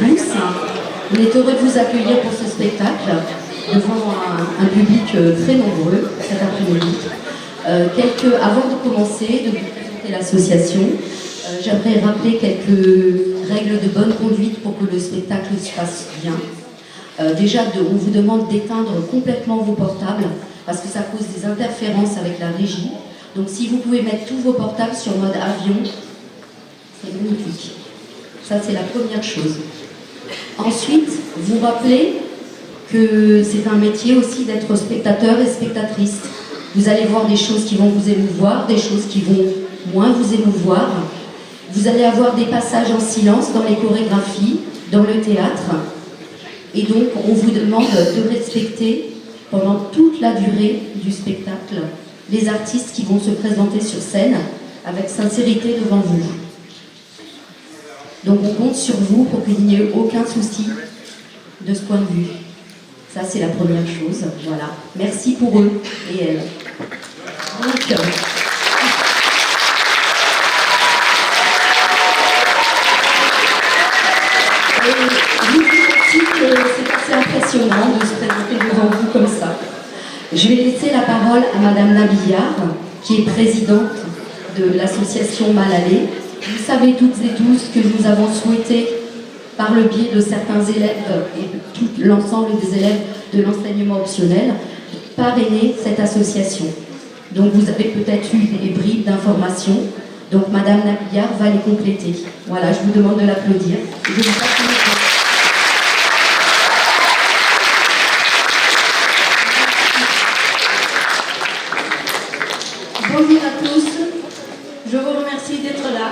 tous. On est heureux de vous accueillir pour ce spectacle devant un public très nombreux cet après-midi. Avant de commencer, de vous présenter l'association, j'aimerais rappeler quelques règles de bonne conduite pour que le spectacle se passe bien. Déjà, on vous demande d'éteindre complètement vos portables parce que ça cause des interférences avec la régie. Donc si vous pouvez mettre tous vos portables sur mode avion, c'est magnifique. Ça, c'est la première chose. Ensuite, vous rappelez que c'est un métier aussi d'être spectateur et spectatrice. Vous allez voir des choses qui vont vous émouvoir, des choses qui vont moins vous émouvoir. Vous allez avoir des passages en silence dans les chorégraphies, dans le théâtre. Et donc, on vous demande de respecter pendant toute la durée du spectacle les artistes qui vont se présenter sur scène avec sincérité devant vous. Donc, on compte sur vous pour qu'il n'y ait aucun souci de ce point de vue. Ça, c'est la première chose. Voilà. Merci pour eux et elles. Donc, c'est assez impressionnant de se présenter devant vous comme ça. Je vais laisser la parole à Madame Nabillard, qui est présidente de l'association Malalé. Vous savez toutes et tous que nous avons souhaité, par le biais de certains élèves et de tout l'ensemble des élèves de l'enseignement optionnel, parrainer cette association. Donc vous avez peut-être eu des bribes d'informations. Donc Madame Nabillard va les compléter. Voilà, je vous demande de l'applaudir. Bonjour à tous, je vous remercie d'être là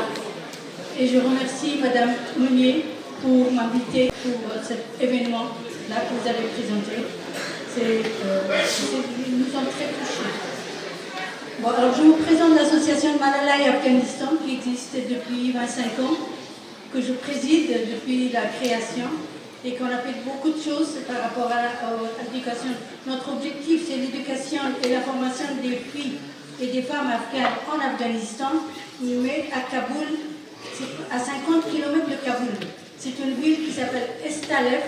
et je remercie Madame Meunier pour m'inviter pour cet événement-là que vous allez présenter. Nous sommes très touchés. Bon, alors je vous présente l'association Malalai Afghanistan qui existe depuis 25 ans, que je préside depuis la création et qu'on a fait beaucoup de choses par rapport à l'éducation. Notre objectif, c'est l'éducation et la formation des filles et des femmes afghanes en Afghanistan, mais à Kaboul, à 50 km de Kaboul. C'est une ville qui s'appelle Estalef,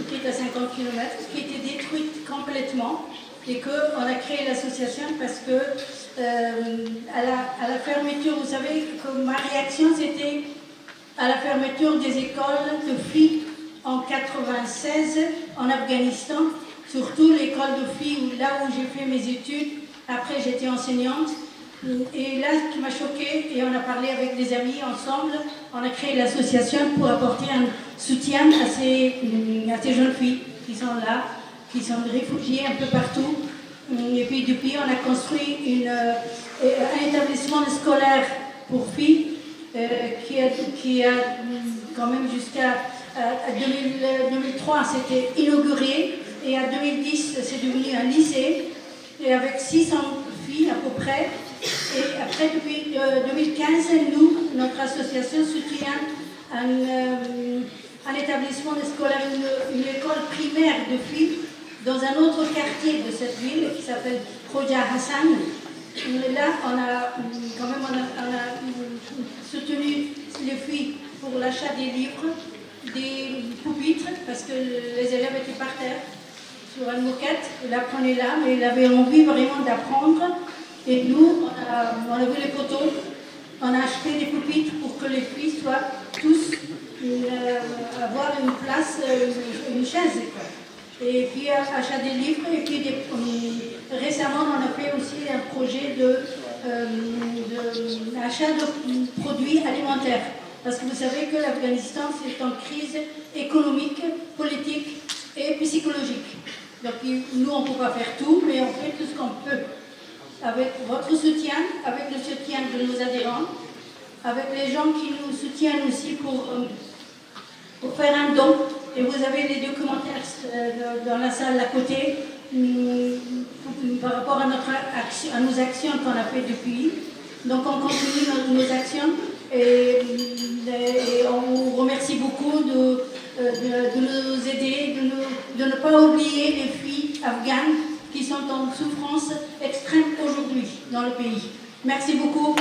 qui est à 50 km, qui a été détruite complètement et qu'on a créé l'association parce que à la fermeture, vous savez que ma réaction c'était à la fermeture des écoles de filles en 96 en Afghanistan, surtout l'école de filles là où j'ai fait mes études. Après, j'étais enseignante et là, ce qui m'a choquée, et on a parlé avec des amis ensemble, on a créé l'association pour apporter un soutien à ces jeunes filles qui sont là, qui sont réfugiées un peu partout. Et puis depuis, on a construit un établissement scolaire pour filles qui a quand même jusqu'à 2003, c'était inauguré, et à 2010, c'est devenu un lycée. Et avec 600 filles à peu près. Et après, depuis 2015, notre association soutient un établissement scolaire, une école primaire de filles dans un autre quartier de cette ville qui s'appelle Khoja Hassan. Et là, on a soutenu les filles pour l'achat des livres, des pupitres, parce que les élèves étaient par terre. Sur une moquette, il apprenait là, mais il avait envie vraiment d'apprendre. Et nous, on a vu les photos, on a acheté des pupitres pour que les filles soient tous avoir une place, une chaise. Et puis achat des livres, et puis récemment on a fait aussi un projet d'achat de produits alimentaires. Parce que vous savez que l'Afghanistan c'est en crise économique, politique et psychologique. Donc nous, on ne peut pas faire tout, mais on fait tout ce qu'on peut. Avec votre soutien, avec le soutien de nos adhérents, avec les gens qui nous soutiennent aussi pour faire un don. Et vous avez les documentaires dans la salle à côté par rapport à nos actions qu'on a fait depuis. Donc on continue nos actions et on vous remercie beaucoup de nous aider, de ne pas oublier les filles afghanes qui sont en souffrance extrême aujourd'hui dans le pays. Merci beaucoup.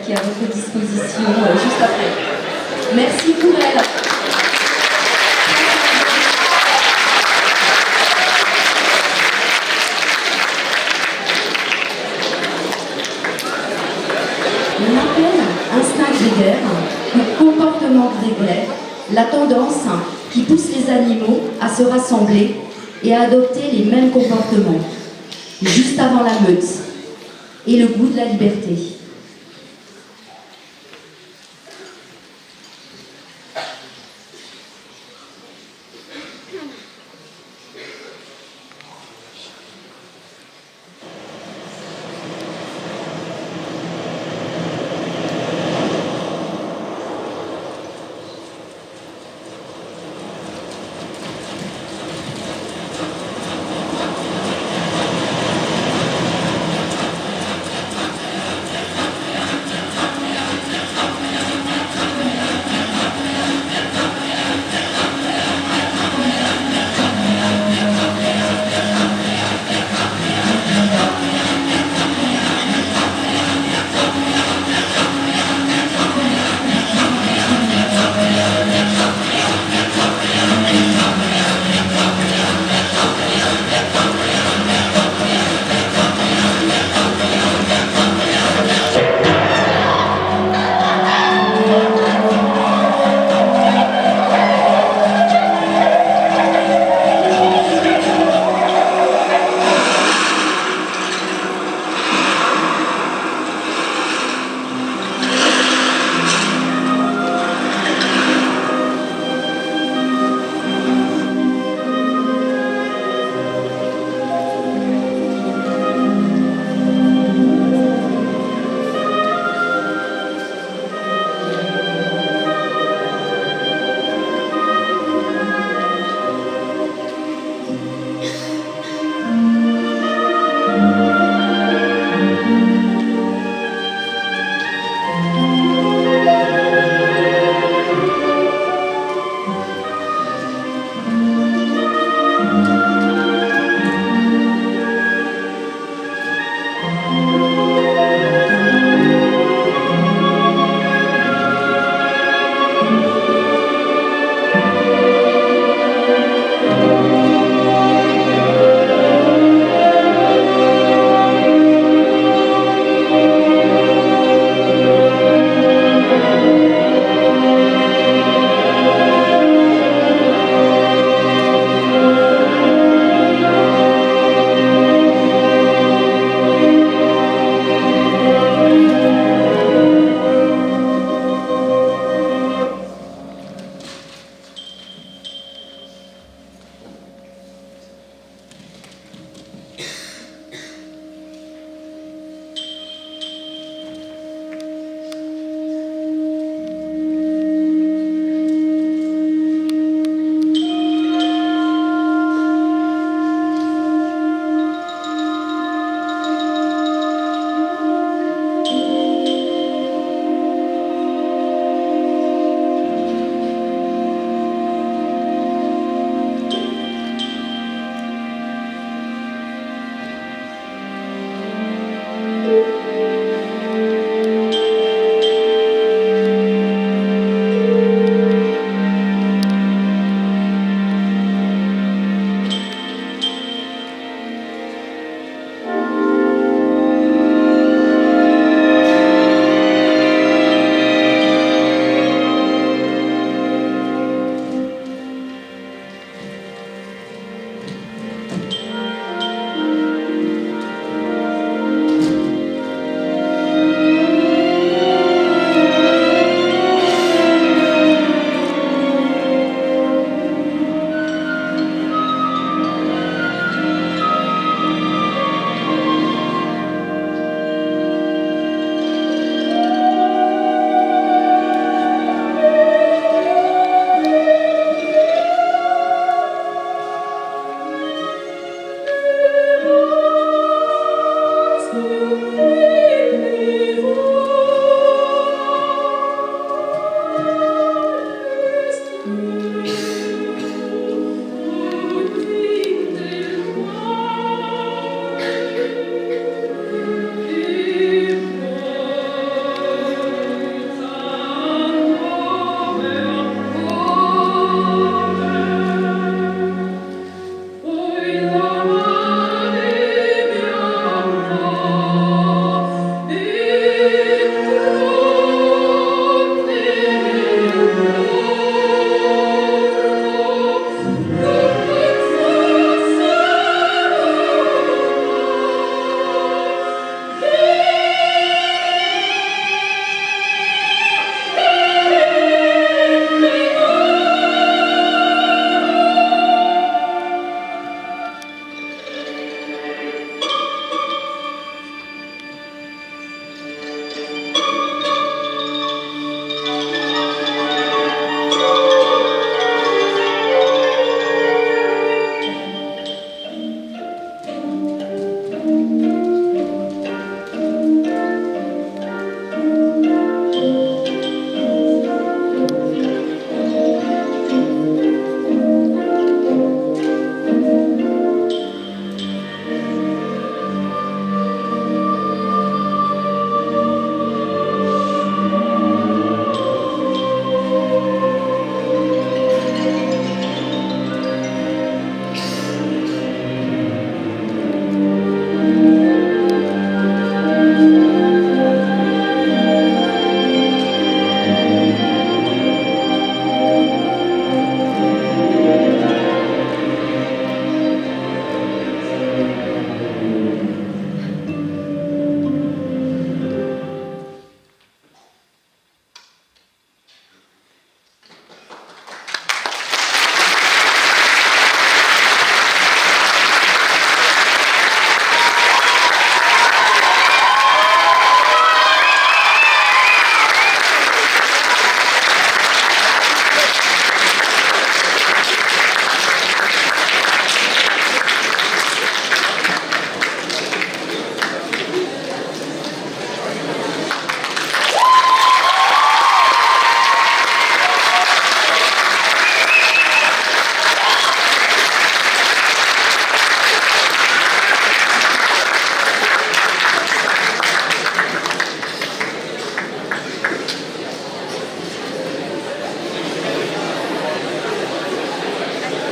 qui est à votre disposition juste après. Merci pour elle. On appelle instinct grégaire ou comportement grégaire la tendance qui pousse les animaux à se rassembler et à adopter les mêmes comportements, juste avant la meute, et le goût de la liberté.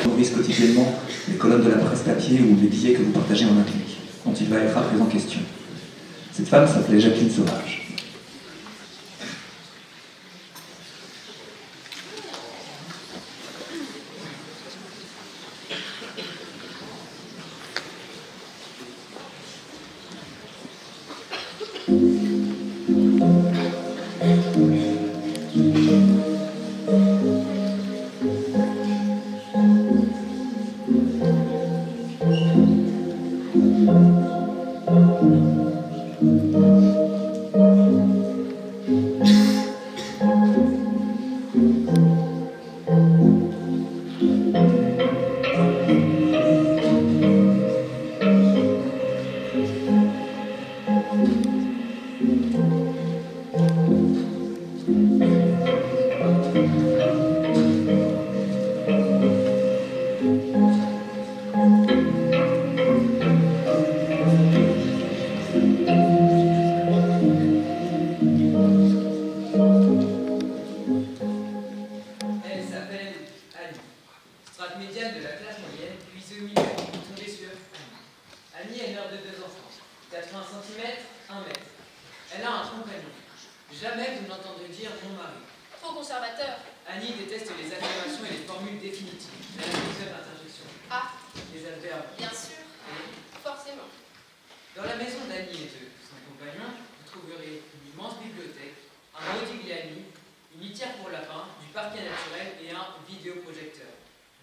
nourrissent quotidiennement les colonnes de la presse papier ou les billets que vous partagez en un clic, dont il va être à présent question. Cette femme s'appelait Jacqueline Sauvage.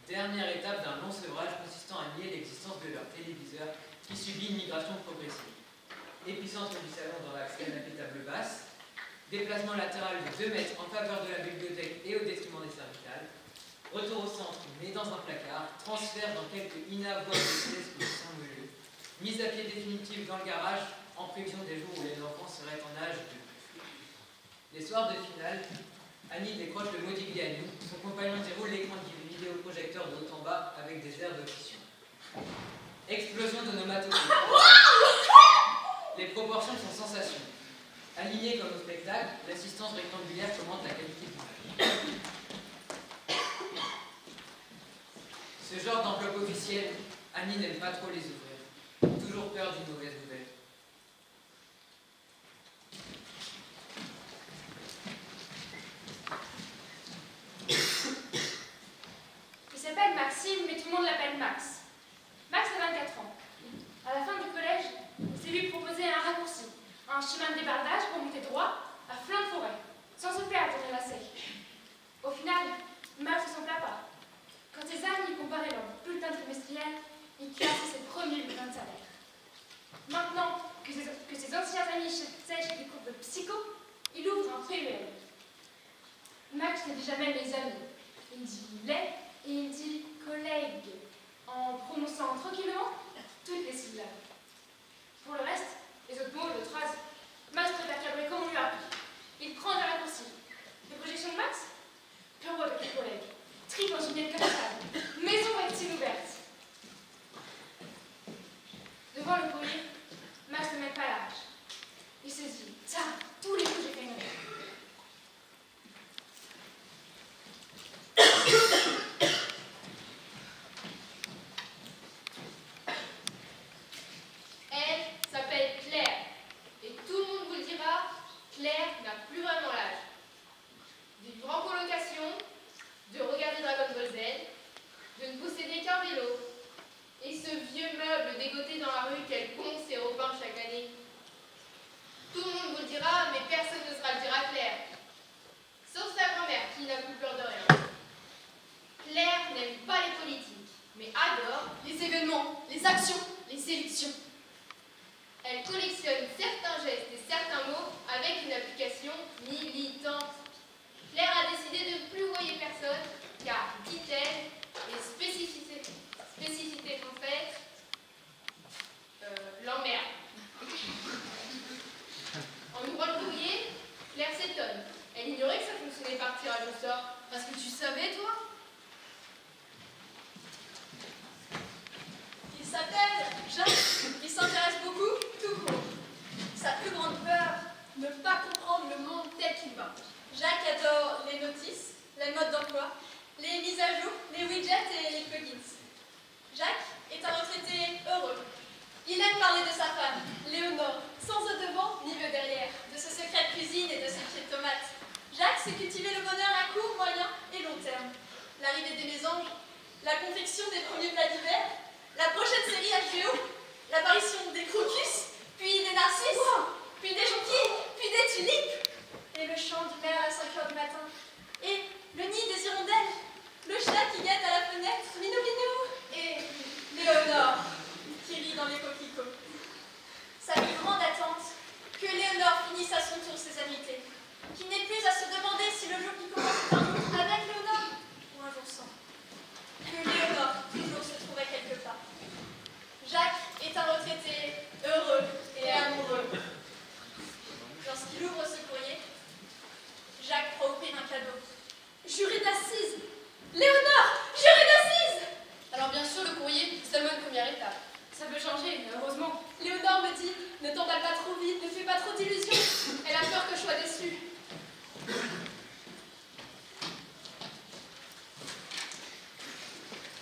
Dernière étape d'un long sevrage consistant à nier l'existence de leur téléviseur qui subit une migration progressive. Épicentre du salon dans l'axe canapé table basse, déplacement latéral de 2 mètres en faveur de la bibliothèque et au détriment des cervicales, retour au centre mais dans un placard, transfert dans quelques inavouables pièces ou sans milieu, mise à pied définitive dans le garage en prévision des jours où les enfants seraient en âge de fuir. Les soirs de finale, Annie décroche le Modigliani, son compagnon déroule l'écran du vidéoprojecteur de haut en bas avec des airs d'officiant. Explosion d'onomatopée. Les proportions sont sensations. Alignée comme au spectacle, l'assistance rectangulaire commente la qualité de l'image. Ce genre d'enveloppe officielle, Annie n'aime pas trop les ouvrir. Toujours peur d'une mauvaise nouvelle. Il s'appelle Maxime, mais tout le monde l'appelle Max. Max a 24 ans. À la fin du collège, il s'est lui proposé un raccourci, un chemin de débardage pour monter droit à flanc de forêt, sans se perdre dans la sec. Au final, Max ne s'en plaint pas. Quand ses amis comparaient leur bulletin trimestriel, il classait ses premiers bulletins de salaire. Maintenant que ses anciens amis sèchent des cours de psycho, il ouvre un PEL. Max ne dit jamais mes amis. Il dit les et il dit collègue, en prononçant tranquillement toutes les syllabes. Pour le reste, les autres mots, les autres phrases, Max préfère cabrer comme on lui a appris. Il prend des raccourcis. Les projections de Max? Pure voix avec les collègues. Tri dans une miette capitale. Maison rectile ouverte. Devant le courir, Max ne met pas l'âge. Il se dit, tiens, tous les coups j'ai fait une erreur. Elle s'appelle Claire. Et tout le monde vous le dira, Claire n'a plus vraiment l'âge. Vivre en colocation, de regarder Dragon Ball Z, de ne posséder qu'un vélo. Et ce vieux meuble dégoté dans la rue qu'elle ponce et repeint chaque année. Tout le monde vous le dira, mais personne n'osera le dire à Claire. Sauf sa grand-mère qui n'a plus peur de rien. Claire n'aime pas les politiques, mais adore les événements, les actions, les élections. Elle collectionne certains gestes et certains mots avec une application militante. Claire a décidé de ne plus voyer personne, car, dit-elle, les spécificités françaises l'emmerdent. En ouvrant le courrier, Claire s'étonne. Elle ignorait que ça fonctionnait par tirage au sort. Parce que tu savais, toi? Il s'appelle Jacques, il s'intéresse beaucoup, tout court. Sa plus grande peur, ne pas comprendre le monde tel qu'il va. Jacques adore les notices, la mode d'emploi, les mises à jour, les résurrection des premiers plats d'hiver, la prochaine série HBO, l'apparition des crocus, puis des narcisses, puis des jonquilles, puis des tulipes, et le chant du maire à 5 h du matin, et le nid des hirondelles, le chat qui guette à la fenêtre, minou minou, et Léonore qui rit dans les coquelicots. Sa plus grande attente, que Léonore finisse à son tour ses amitiés, qui n'est plus à se demander si le jour qui commence un jour avec Léonore ou un jour sans. Que Léonore toujours se trouvait quelque part. Jacques est un retraité heureux et amoureux. Lorsqu'il ouvre ce courrier, Jacques croit au prix d'un cadeau. Juré d'assises! Léonore! Juré d'assises! Alors bien sûr, le courrier, c'est seulement une première étape. Ça peut changer, mais heureusement. Léonore me dit, ne t'emballe pas trop vite, ne fais pas trop d'illusions. Elle a peur que je sois déçue.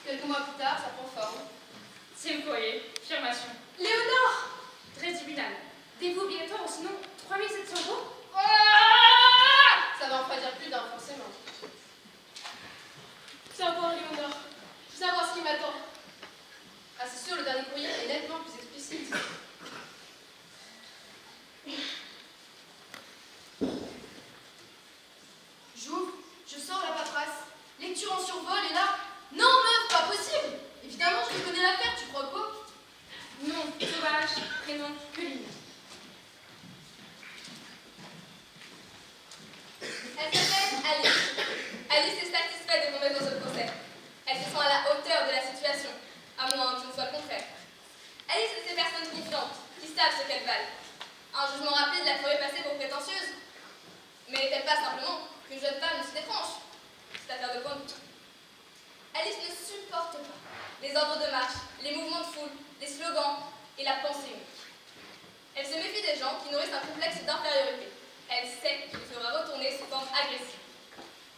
Quelques mois plus tard, ça prend forme. C'est le courrier. Affirmation. Léonore! Très tribunal. Dévot obligatoire ou sinon 3700 €. Ça va en faire plus d'un, forcément. Tiens voir, Léonore. Viens voir ce qui m'attend. Ah, c'est sûr, le dernier courrier est nettement plus explicite. J'ouvre, je sors la paperasse. Lecture en survol et là... Non, meuf, pas possible! Évidemment, je connais l'affaire, tu crois quoi? Nom, sauvage, prénom, Pauline. Elle s'appelle Alice. Alice est satisfaite de tomber dans ce procès. Elle se sent à la hauteur de la situation, à moins que ce ne soit le contraire. Alice est de ces personnes confiantes, qui savent ce qu'elles valent. Un jugement rapide la ferait passer pour prétentieuse. Mais n'est-elle pas simplement qu'une jeune femme ne se défranche? C'est affaire de point de vue. Alice ne supporte pas les ordres de marche, les mouvements de foule, les slogans et la pensée unique. Elle se méfie des gens qui nourrissent un complexe d'infériorité. Elle sait qu'il fera retourner sous forme agressive.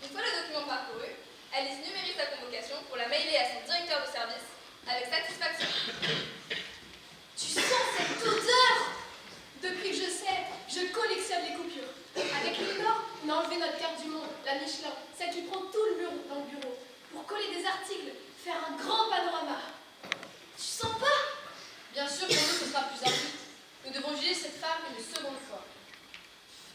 Une fois le document parcouru, Alice numérise sa convocation pour la mailer à son directeur de service avec satisfaction. Tu sens cette odeur? Depuis que je sais, je collectionne les coupures. Avec Léonore, on a enlevé notre carte du monde, la Michelin, celle qui prend tout le mur dans le bureau, pour coller des articles, faire un grand panorama. Tu sens pas? Bien sûr, pour nous, ce sera plus rapide. Nous devons juger cette femme une seconde fois.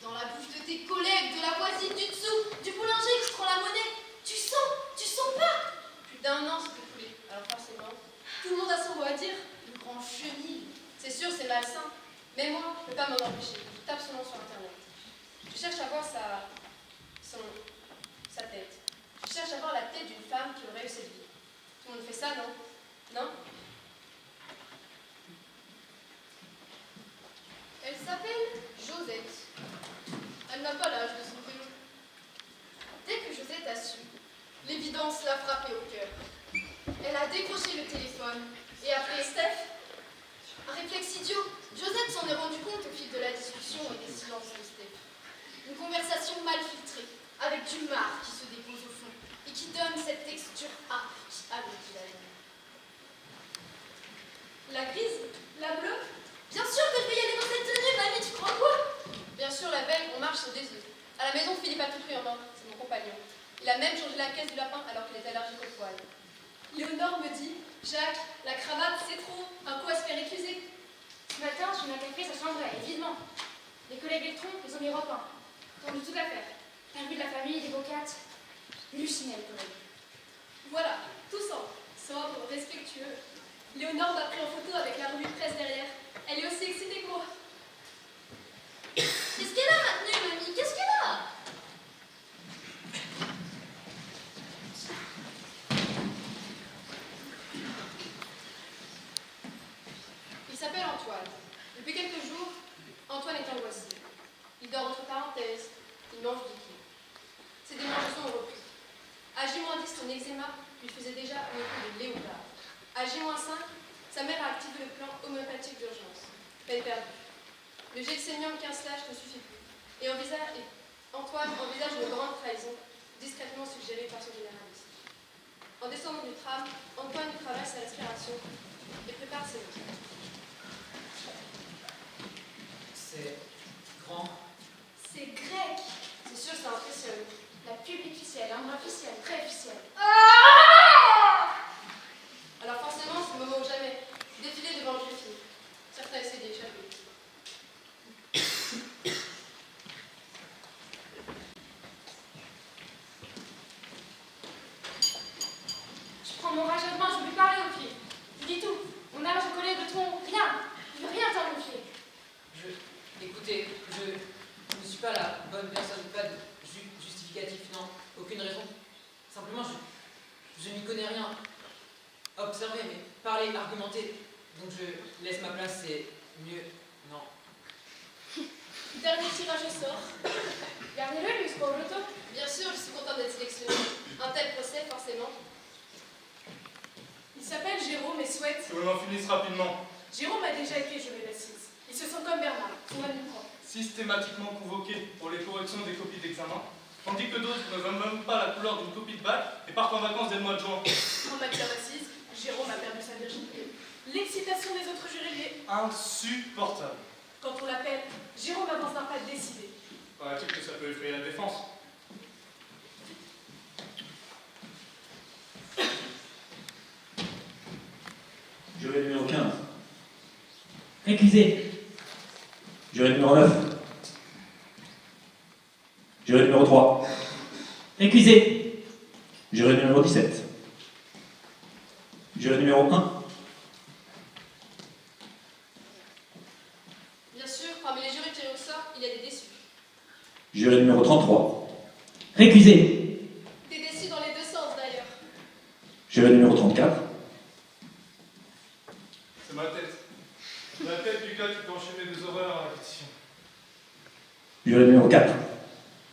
Dans la bouche de tes collègues, de la voisine du dessous, du boulanger qui prend la monnaie. Tu sens pas? Plus d'un an s'est écoulé, alors forcément. Tout le monde a son mot à dire. Le grand chenil. C'est sûr, c'est malsain. Mais moi, je ne peux pas m'en empêcher. Je tape son nom sur Internet. Je cherche à voir sa tête. Je cherche à voir la tête d'une femme qui aurait eu cette vie. Tout le monde fait ça, non? Non? Elle s'appelle Josette. Elle n'a pas l'âge de son prénom. Dès que Josette a su, l'évidence l'a frappée au cœur. Elle a décroché le téléphone et appelé Steph. Un réflexe idiot. Josette s'en est rendu compte au fil de la discussion et des silences de Steph. Une conversation mal filtrée, avec du marc qui se dépose au fond et qui donne cette texture âpre qui aboutit la vie. La grise? La bleue? Bien sûr que je vais y aller dans cette tenue, mamie, tu crois quoi? Bien sûr, la veille, on marche sur des œufs. À la maison, Philippe a tout pris en main, c'est mon compagnon. Il a même changé la caisse du lapin alors qu'il est allergique au poil. Léonore me dit, Jacques, la cravate c'est trop, un coup à se faire récuser. Ce matin, je m'ai café, ça changerait, évidemment. Les collègues électrons, ils ont mis repas. Tendu toute l'affaire. T'as vu de la famille, des bocates. Halluciné, les collègues. Voilà, tout sobre, respectueux. Léonore m'a pris en photo avec la revue de presse derrière. Elle est aussi excitée que moi. Qu'est-ce qu'elle a maintenu, mamie? Qu'est-ce qu'elle a? Il s'appelle Antoine. Depuis quelques jours, Antoine est angoissé. Il dort entre parenthèses, il mange du liquide. Ses démangeaisons ont repris. À J-10, son eczéma lui faisait déjà un coup de léopard. À J-5, sa mère a activé le plan homéopathique d'urgence. Peine perdue. Le Gelsemium 15 ne suffit plus. Et Antoine envisage une grande trahison, discrètement suggérée par son généraliste. En descendant du tram, Antoine travaille sa respiration et prépare ses mots. C'est grand. C'est grec. C'est sûr, ça impressionne. La pub officielle, un officiel, très officiel. observer, mais parler, argumenter. Donc je laisse ma place, c'est mieux. Non. Dernier tirage au sort. Gardez-le, lui, ce pauvre loto. Bien sûr, je suis contente d'être sélectionnée. Un tel procès, forcément. Il s'appelle Jérôme et souhaite... Que l'on en finisse rapidement. Jérôme a déjà été juré d'assises. Ils se sont comme Bernard, son ami propre. Systématiquement convoqués pour les corrections des copies d'examen, tandis que d'autres ne veulent même pas la couleur d'une copie de bac et partent en vacances dès le mois de juin. En matière d'assises, Jérôme a perdu sa virginité. L'excitation des autres jurés lui est... Insupportable. Quand on l'appelle, Jérôme avance d'un pas décidé. Paraît-il que ça peut effrayer la défense. Juré numéro 15. Récusé. Juré numéro 9. Juré numéro 3. Récusé. Juré numéro 17. Juré numéro 1. Bien sûr, parmi les jurés tirés au sort, il y a des déçus. Juré numéro 33. Récusé. Des déçus dans les deux sens, d'ailleurs. Juré numéro 34. C'est ma tête. La tête du gars qui peut enchaîner des horreurs à répétition. Juré numéro 4.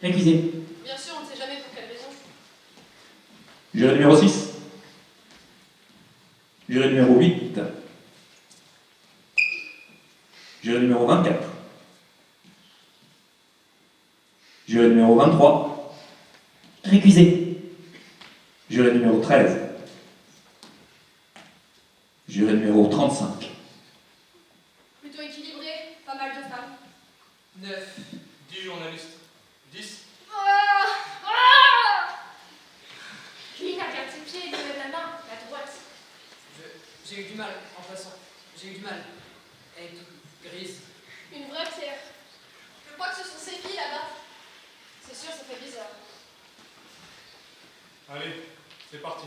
Récusé. Bien sûr, on ne sait jamais pour quelle raison. Juré numéro 6. Juré numéro 8. Juré numéro 24. Juré numéro 23. Récusé. Juré numéro 13. Juré numéro 35. Plutôt équilibré, pas mal de femmes. 9. 10 journalistes. 10. Lui, n'a qu'un de ses pieds, il lève la main, la droite. J'ai eu du mal en passant. J'ai eu du mal. Elle est toute grise. Une vraie pierre. Je crois que ce sont ces filles là-bas. C'est sûr, ça fait bizarre. Allez, c'est parti.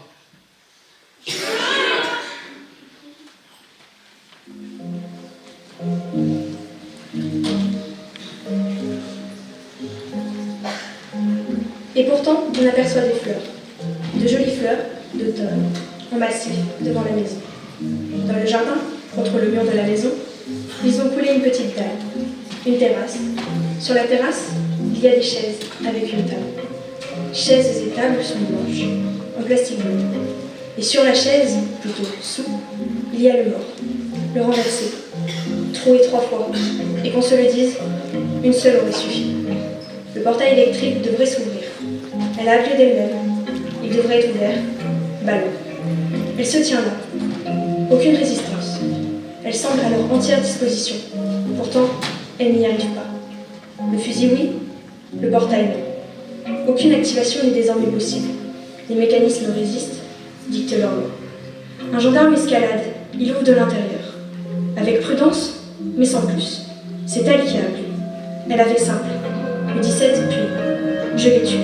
Et pourtant, on aperçoit des fleurs. De jolies fleurs, d'automne, en massif, devant la maison. Dans le jardin, contre le mur de la maison, ils ont coulé une petite dalle, une terrasse. Sur la terrasse, il y a des chaises avec une table. Chaises et tables sont blanches, en plastique bleu. Et sur la chaise, plutôt sous, il y a le mort, le renversé, troué 3 fois. Et qu'on se le dise, une seule aurait suffi. Le portail électrique devrait s'ouvrir. Elle a appelé d'elle-même. Il devrait être ouvert. Ballot. Elle se tient là. Aucune résistance. Elle semble à leur entière disposition. Pourtant, elle n'y arrive pas. Le fusil, oui. Le portail, non. Aucune activation n'est désormais possible. Les mécanismes résistent, dictent leur loi. Un gendarme escalade. Il ouvre de l'intérieur. Avec prudence, mais sans plus. C'est elle qui a appelé. Elle avait simple. Le 17, puis je les tue.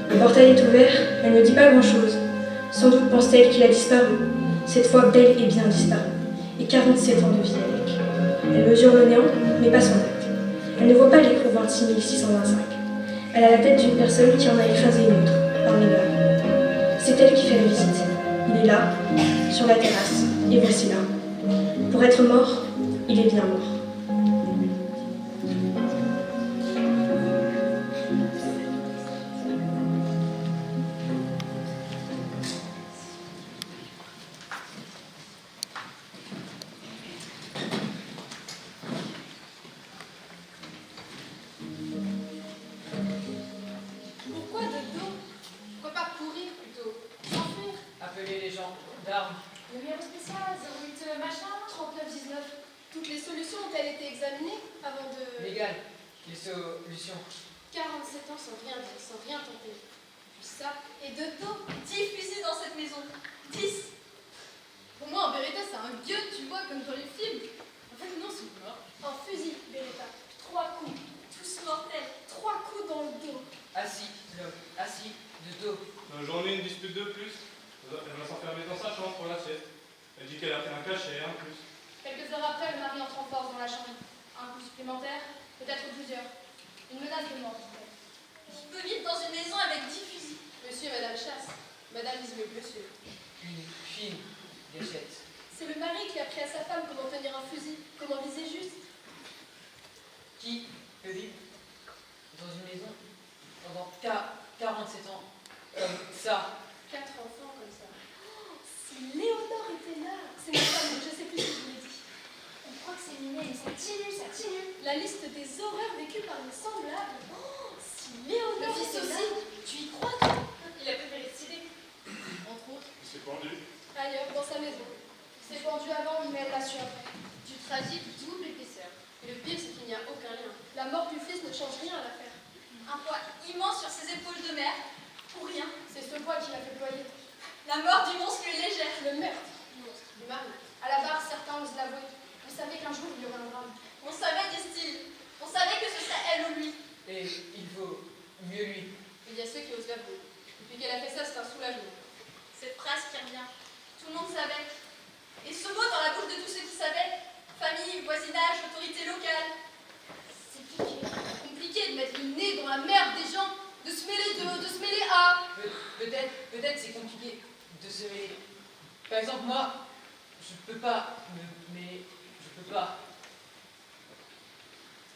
Le portail est ouvert, elle ne dit pas grand-chose. Sans doute pense-t-elle qu'il a disparu, cette fois bel et bien disparu, et 47 ans de vie avec. Elle mesure le néant, mais pas son acte. Elle ne voit pas l'écrou 26 625. Elle a la tête d'une personne qui en a écrasé une autre, parmi l'heure. C'est elle qui fait la visite. Il est là, sur la terrasse, et voici là. Pour être mort, il est bien mort. Pourquoi de dos? Pourquoi pas courir plutôt? S'enfuir? Appelez les gens d'armes. Numéro spécial, 08 machin, 3919. Toutes les solutions ont-elles été examinées avant de... Légal. Les solutions. 47 ans sans rien dire, sans rien tenter. Puis ça, et de dos, 10 fusils dans cette maison. 10. Pour moi, en vérité, c'est un gueux, tu vois, comme dans les films. En fait, non, c'est mort. Un fusil, Beretta. 3 coups, tous mortels. 3 coups dans le dos. Assis, l'homme. Assis, de dos. J'en ai une dispute de plus. Elle va s'enfermer dans sa chambre pour la sieste. Elle dit qu'elle a fait un cachet, un plus. Quelques heures après, le mari entre en force dans la chambre. Un coup supplémentaire, peut-être plusieurs. Une menace de mort, dit-elle. Qui peut vivre dans une maison avec 10 fusils? Monsieur et madame chasse. Madame vise le monsieur. Une fine Gâchette. C'est le mari qui a appris à sa femme comment tenir un fusil, comment viser juste. Qui peut vivre dans une maison pendant 47 ans comme ça? 4 enfants comme ça. Oh, si Léonore était là. C'est ma femme, je sais plus ce que je vous l'ai dit. On croit que c'est miné, mais ça continue. La liste des horreurs vécues par mes semblables. Oh, si Léonore Le fils était là. aussi. Tu y crois, toi? Il a préféré stylé. Entre autres, Il s'est pendu. ailleurs, dans sa maison. Il s'est pendu avant, mais elle l'a su après. Du tragique double épaisseur. Et le pire, c'est qu'il n'y a aucun lien. La mort du fils ne change rien à l'affaire. Un poids immense sur ses épaules de mère. Pour rien. C'est ce poids qui l'a fait ployer. La mort du monstre lui est légère. Le meurtre du monstre, du mari. À la barre, certains osent l'avouer. Vous savez qu'un jour, il y aura un drame. On savait, disent-ils. On savait que ce serait elle ou lui. Et il vaut mieux lui. Il y a ceux qui osent l'avouer. Depuis qu'elle a fait ça, c'est un soulagement. Cette phrase qui revient. Tout le monde savait. Et ce mot dans la bouche de tous ceux qui savaient. Famille, voisinage, autorité locale. C'est piqué. Compliqué de mettre le nez dans la merde des gens. De se mêler à... Peut-être c'est compliqué de se mêler. Par exemple, moi, je peux pas mais je peux pas.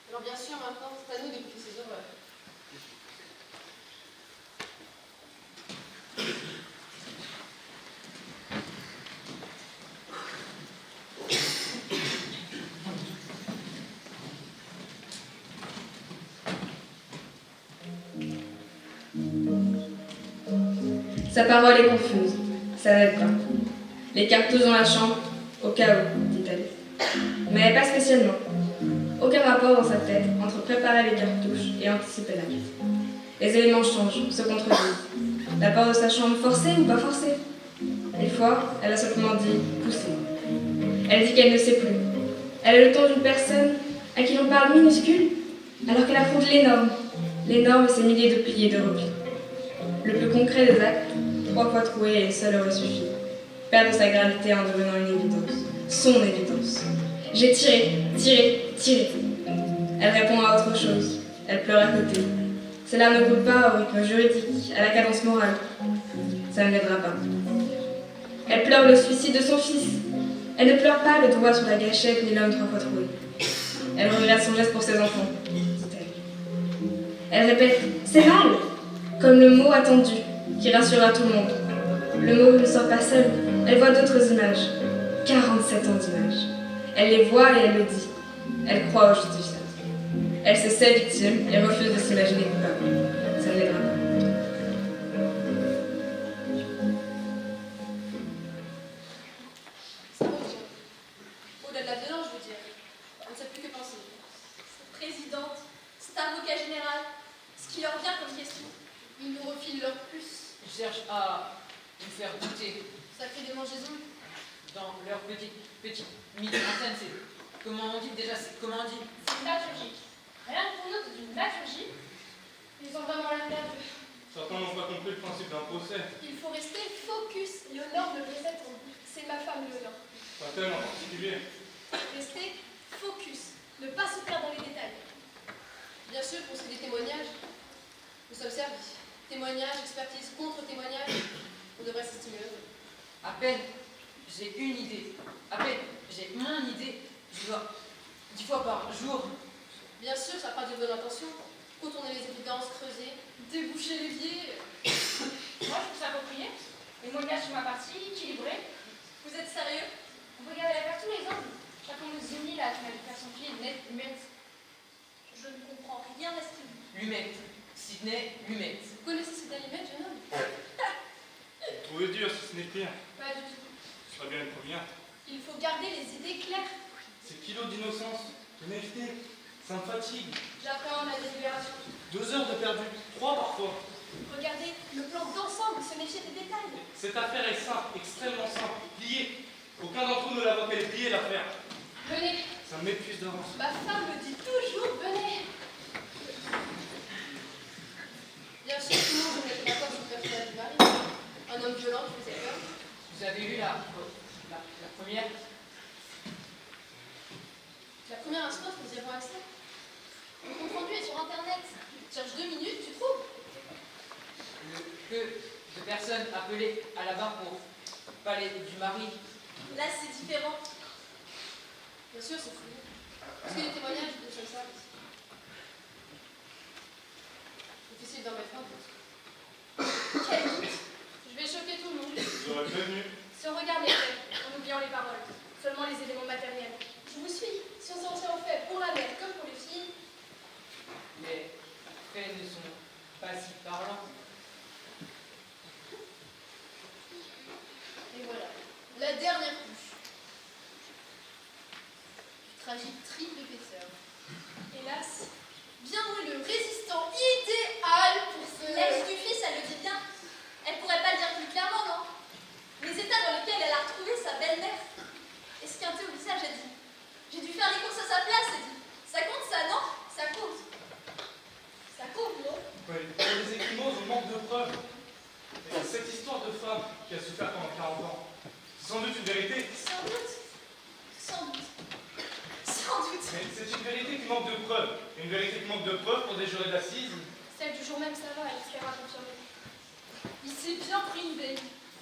Alors bien sûr, maintenant, c'est à nous d'écouter ces horreurs. Sa parole est confuse, ça n'aide pas. Les cartouches dans la chambre, au cas où, dit-elle. Mais pas spécialement. Aucun rapport dans sa tête entre préparer les cartouches et anticiper l'acte. Les éléments changent, se contredisent. La porte de sa chambre forcée ou pas forcée? Une fois, elle a simplement dit « pousser ». Elle dit qu'elle ne sait plus. Elle a le ton d'une personne à qui l'on parle minuscule, alors qu'elle affronte l'énorme. L'énorme et ses milliers de plis et de replis. Le plus concret des actes, 3 fois troué et seul aurait suffi. Perdre sa gravité en devenant une évidence. Son évidence. J'ai tiré. Elle répond à autre chose. Elle pleure à côté. Cela ne coule pas au rythme juridique, à la cadence morale. Ça ne l'aidera pas. Elle pleure le suicide de son fils. Elle ne pleure pas le doigt sur la gâchette ni l'homme 3 fois troué. Elle regrette son geste pour ses enfants, dit-elle. Elle répète « c'est mal !» comme le mot attendu, qui rassurera tout le monde. Le mot ne sort pas seul, elle voit d'autres images. 47 ans d'images. Elle les voit et elle le dit. Elle croit au justifiable. Elle se sait victime et refuse de s'imaginer coupable. Ça ne l'aidera pas. Ça revient. Au-delà de la violence, je veux dire. On ne sait plus que penser. Cette présidente, cet avocat général. Ce qui leur vient comme question. Ils nous refilent leur plus. Ils cherchent à nous faire douter Sacré démangeaison. dans leur petite mise en scène. C'est comment on dit déjà? C'est comment on dit? C'est liturgique. Rien pour nous d'une liturgie. Ils ont vraiment l'air perdus. Certains n'ont pas compris le principe d'un procès. Il faut rester focus. Léonore me le répète en boucle. C'est ma femme, Léonore. Pas tel en particulier. Rester focus. Ne pas se perdre dans les détails. Bien sûr, pour ce qui est des témoignages, nous sommes servis. Témoignages, expertise, contre-témoignages, on devrait s'estimer heureux. À peine j'ai une idée. À peine j'ai mon idée. Je dois 10 fois par jour. Bien sûr, ça part d'une bonne intention. Contourner les évidences, creuser, déboucher les biais. Moi, je trouve ça approprié. Les moyens sur ma partie, équilibré. Vous êtes sérieux? Vous regardez la faire tous les angles. Chacun nous unit là, tu m'as dit faire son pied net, humette. Je ne comprends rien à ce qu'il dit. Lumette. Sydney Lumette. Vous connaissez cette allumette, jeune homme? Vous trouvez dur si ce n'est pire. Pas du tout. Ce serait bien une première. Il faut garder les idées claires. Ces kilos d'innocence, de naïveté, ça me fatigue. J'appréhende la délibération. 2 heures de perdu, 3 parfois. Regardez le plan d'ensemble, se méfier des détails. Cette affaire est simple, extrêmement simple, pliée. Aucun d'entre nous ne la voit qu'elle est pliée, l'affaire. Venez, Ça m'épuise d'avance. Ma femme me dit toujours, venez. bien sûr, tout le monde se met d'accord sur le personnage du mari. Un homme violent qui faisait peur. Vous avez vu la première? La première instance, nous y avons accès. Le compte rendu est sur internet. Cherche 2 minutes, tu trouves. Que de personnes appelées à la barre pour parler du mari Là, c'est différent. Bien sûr, c'est fou. Est-ce que les témoignages de ce service? Difficile d'en mettre un peu. Quel doute. Je vais choquer tout le monde. J'aurais prévenu. Si on regarde les faits, en oubliant les paroles, seulement les éléments matériels. Je vous suis. Si on s'en tient aux faits pour la mère comme pour les filles, Les faits ne sont pas si parlants. Et voilà, la dernière couche. Tragique triple épaisseur. hélas, bien loin le résistant idéal pour ce... L'ex du fils, elle le dit bien. Elle pourrait pas le dire plus clairement, non? Les états dans lesquels elle a retrouvé sa belle-mère. Esquinté au visage, elle dit. J'ai dû faire les courses à sa place, elle dit. Ça compte ça, non? Ça compte. Ça compte, non? Oui, pour les écrimeaux, on manque de preuves. Et cette histoire de femme qui a souffert pendant 40 ans, c'est sans doute une vérité. Sans doute. Sans doute. Sans doute. Mais c'est une vérité qui manque de preuves. Une vérité qui manque de preuves pour des jurés d'assises. Celle du jour même, ça va, elle espère confirmer. Il s'est bien pris une veille.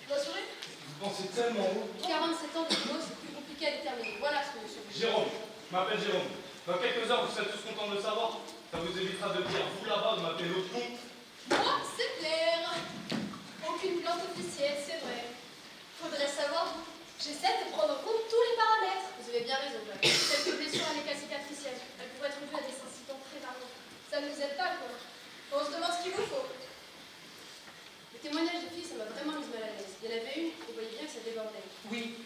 Rassuré? Vous pensez tellement haut. 47 ans de mot, c'est plus compliqué à déterminer. Voilà ce que monsieur. Jérôme, je m'appelle Jérôme. Dans quelques heures, vous serez tous contents de le savoir. Ça vous évitera de dire, vous là-bas, de m'appeler l'autre con. Moi, c'est clair. Aucune plainte officielle, c'est vrai. Faudrait savoir. J'essaie de prendre en compte tous les paramètres. Vous avez bien raison, Jacques. Quelques blessures à l'écaille cicatricielle. Elles pourraient être dues à des incidents très variés. Ça ne nous aide pas, quoi. On se demande ce qu'il vous faut. Le témoignage des filles, ça m'a vraiment mise mal à l'aise. Il y en avait une, vous voyez bien que ça débordait. Oui,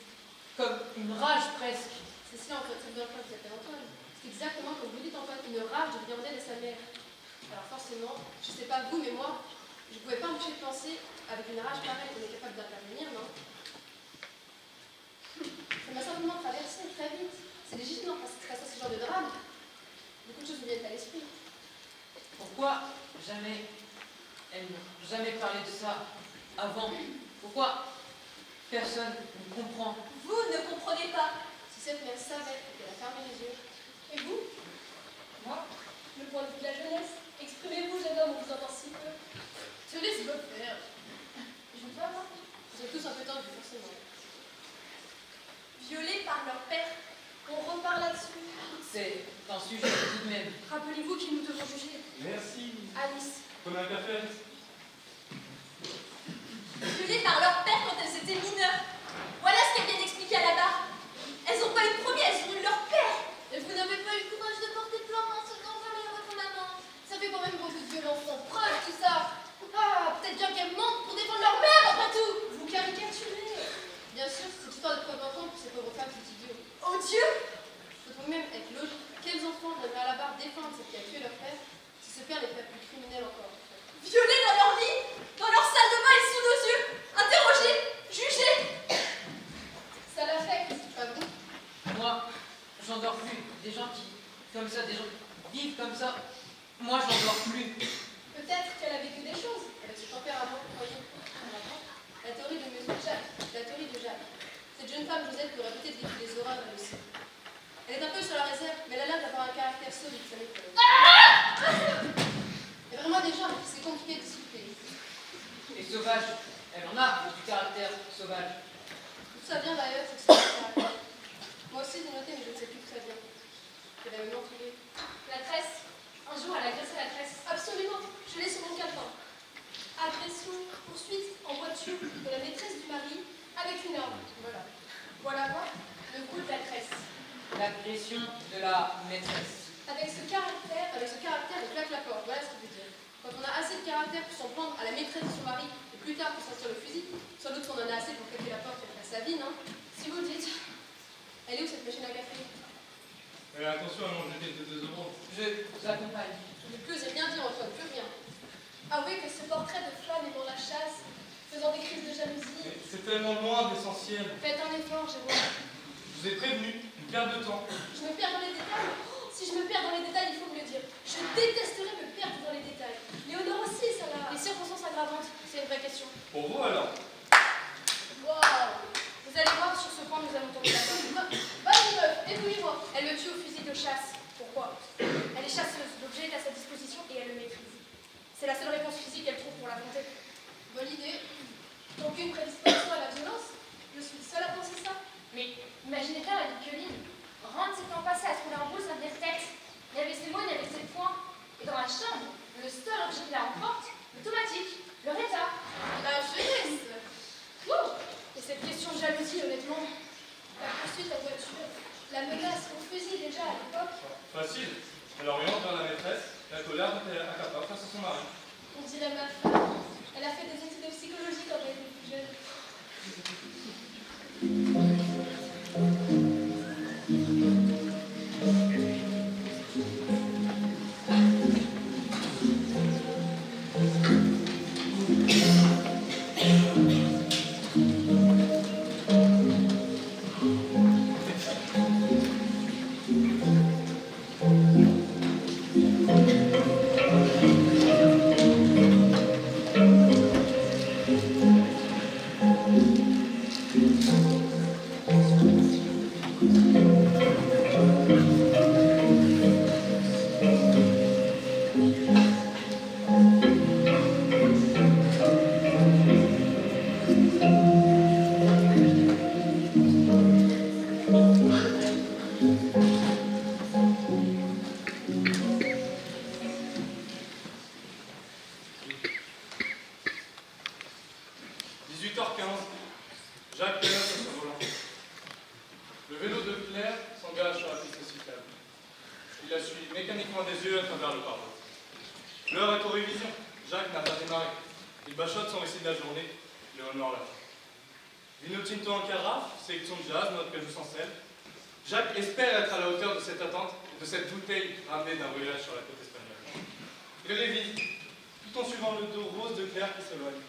comme une rage presque. C'est cela en fait, c'est bien le point que vous appelez Antoine. C'est exactement comme vous dites Antoine, une rage de viander de sa mère. Alors forcément, je sais pas vous, mais moi, je ne pouvais pas m'empêcher de penser, avec une rage pareille, qu'on est capable d'intervenir, non? Ça m'a simplement traversé très vite. C'est légitime face à ce genre de drame. Beaucoup de choses me viennent à l'esprit. Pourquoi jamais elles n'ont jamais parlé de ça avant? Pourquoi personne ne comprend? Vous ne comprenez pas. Si cette mère savait qu'elle a fermé les yeux, Et vous? Moi? Le point de vue de la jeunesse. Exprimez-vous, jeune homme, on vous entend si peu. je laisse le faire. Je ne sais pas, vous êtes tous un peu tendus, forcément. Violés par leur père. On repart là-dessus. C'est un sujet tout de même. Rappelez-vous qui nous devons juger. Merci. Alice. Prenez un café, Alice. Violées par leur père quand elles étaient mineures. Voilà ce qu'elle vient d'expliquer à la barre. Elles n'ont pas eu de premier, elles ont eu leur père. Et vous n'avez pas eu le courage de porter plainte d'en parler à votre maman. Ça fait quand même beaucoup de violence sans preuve, tout ça. Ah, peut-être bien qu'elles mentent pour défendre leur mère, après tout. Vous caricaturez. Bien sûr, cette histoire de preuve d'enfant pour ces pauvres femmes, c'est idiot. Oh Dieu! Faut même être logique. Quels enfants devraient à la barre défendre celle qui a tué leur père si ce père n'est pas plus criminel encore? Violées dans leur lit, dans leur salle de bain et sous nos yeux. Interrogées, jugées. Ça l'affecte. Pas vous? Moi, j'en dors plus. Des gens qui, comme ça, des gens qui vivent comme ça. Moi, j'en dors plus. Peut-être qu'elle a vécu des choses. Avec ce tempérament, vous voyez. La théorie de Monsieur Jacques. La théorie de Jacques. Cette jeune femme, Josette, qui aurait peut-être vécu des horreurs elle aussi. Elle est un peu sur la réserve, mais elle a l'air d'avoir un caractère solide, ça m'étonne. Il y a vraiment des gens qui c'est compliqué de discuter. Et sauvage, elle en a du caractère sauvage. Tout ça vient d'ailleurs, c'est que c'est ça. Moi aussi, j'ai noté, mais je ne sais plus d'où ça vient. Elle avait m'entouré. La tresse. Un jour, elle a agressé la tresse. Absolument. Je l'ai sur mon calepin. Agression, poursuite en voiture de la maîtresse du mari avec une arme. Voilà. Voilà quoi? Le coup de la tresse. L'agression de la maîtresse. Avec ce caractère, elle claque la porte, voilà ce qu'il veut dire. Quand on a assez de caractère pour s'en prendre à la maîtresse de son mari, et plus tard pour sortir le fusil, sans doute qu'on en a assez pour claquer la porte et faire sa vie, non? Si vous le dites. Elle est où cette machine à café? Attention à non jeter de 2 euros. Je vous accompagne. Ne plus et rien dit Antoine, plus rien. Avouez que ce portrait de femme aimant la chasse, faisant des crises de jalousie. C'est tellement loin de l'essentiel. Faites un effort, Jérôme. Je vous ai prévenu, une perte de temps. Je me perds dans les détails. Oh, si je me perds dans les détails, il faut me le dire. Je détesterais me perdre dans les détails. Léonore aussi, ça l'a. Les circonstances aggravantes, c'est une vraie question. Pour vous alors? Waouh! Vous allez voir, sur ce point, nous allons tomber d'accord. Vas-y, meuf, dépouillez-moi. Elle le tue au fusil de chasse. Pourquoi? Elle est chasseuse, l'objet est à sa disposition et elle le maîtrise. C'est la seule réponse physique qu'elle trouve pour l'affronter. Bonne idée. Aucune prédisposition à la violence. Je suis seule à penser ça. Mais Et dans la chambre, le seul objet qui la emporte, automatique, leur état. La jeunesse. Oh, et cette question de jalousie, honnêtement. La poursuite en voiture, la menace au fusil déjà à l'époque. Facile. Elle oriente vers la maîtresse, la colère dont elle est incapable face à son mari. On dirait ma femme. Elle a fait des études de psychologie quand elle était plus jeune. 18h15, Jacques pilote sur son volant. Le vélo de Claire s'engage sur la piste cyclable. Il la suit mécaniquement des yeux à travers le pare-brise. L'heure est aux révisions. Jacques n'a pas démarré. Il bachote son récit de la journée. Le honneur là. Vino Tinto en carafe, sélection de jazz, note que je sans sel. Jacques espère être à la hauteur de cette attente, de cette bouteille ramenée d'un voyage sur la côte espagnole. Il révise, tout en suivant le dos rose de Claire qui s'éloigne.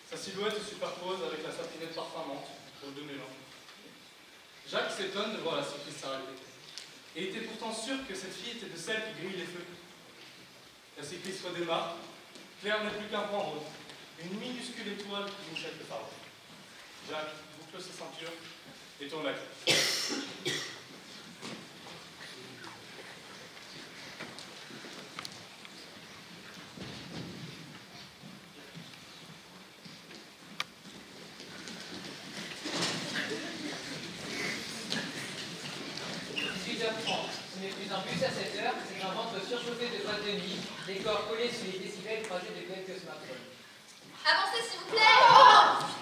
Sa silhouette se superpose avec la satinette parfumante aux deux mélanges. Jacques s'étonne de voir la cycliste s'arrêter. Et était pourtant sûr que cette fille était de celles qui grillent les feux. La cycliste redémarre. Claire n'est plus qu'un point rose. Une minuscule étoile qui mouchette le phare. Jacques boucle ses ceintures et tourne la clé. 18h30. Ce n'est plus un bus à 7h, c'est un ventre surchauffé de boîte de nuit, des corps collés sur les décibels croisés de quelques smartphones. Avancez, s'il vous plaît.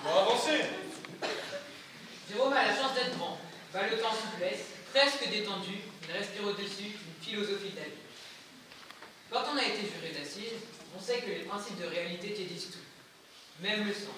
Bon, avancez. Jérôme a la chance d'être grand, ballottant en souplesse, presque détendu, il respire au-dessus une philosophie de la vie. Quand on a été juré d'assises, on sait que les principes de réalité te disent tout, même le sang.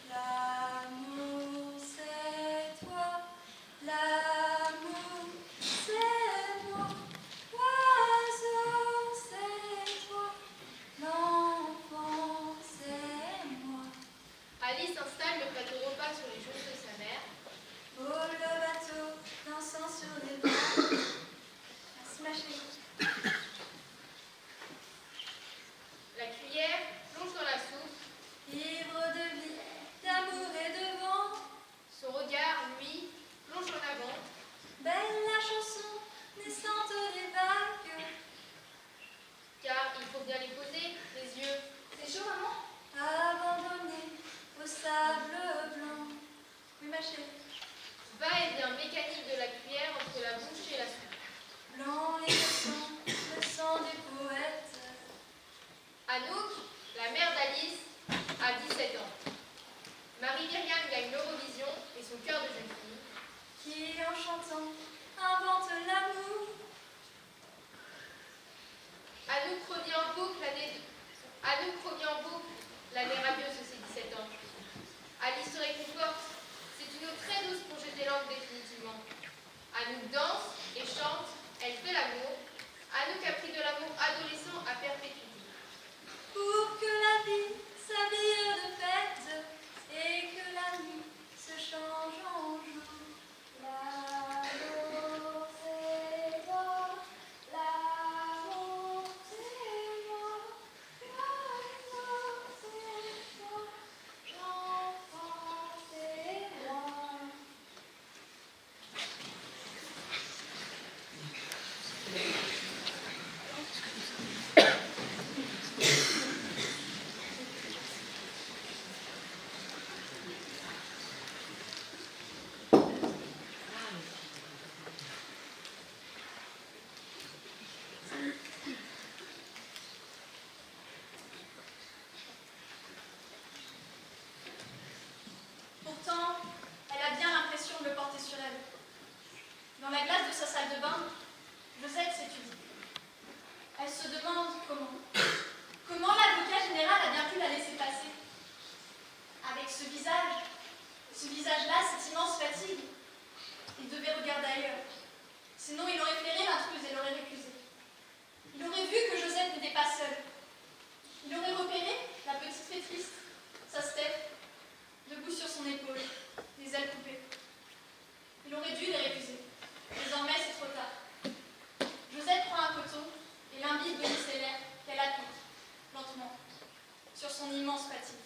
L'amour c'est toi, l'amour c'est moi, l'oiseau c'est toi, l'enfant c'est moi. Alice installe le plateau repas sur les genoux de sa mère. Oh le bateau dansant sur les vagues. Merci ma chérie. La cuillère plonge dans la soupe. Ivre de vie, d'amour et de vent. Son regard, lui, plonge en avant. Belle la chanson naissante des vagues. Car il faut bien les poser, les yeux. C'est chaud, maman? Abandonné au sable blanc. Oui, ma chérie. Va-et-vient mécanique de la cuillère entre la bouche et la soupe. Blanc et le sang des poètes. Anouk, la mère d'Alice, a 17 ans. Marie-Myriam gagne l'Eurovision et son cœur de jeune fille. Qui, en chantant, invente l'amour. Anouk revient en boucle l'année radieuse de ses 17 ans. Alice se réconforte. C'est une eau très douce pour jeter l'encre définitivement. Anouk danse et chante, elle fait l'amour. Anouk a pris de l'amour adolescent à perpétuité. Pour que la vie s'habille de fête et que la nuit se change en jour. L'amour c'est toi, l'amour c'est moi, l'amour c'est toi, sur son immense bâtiment.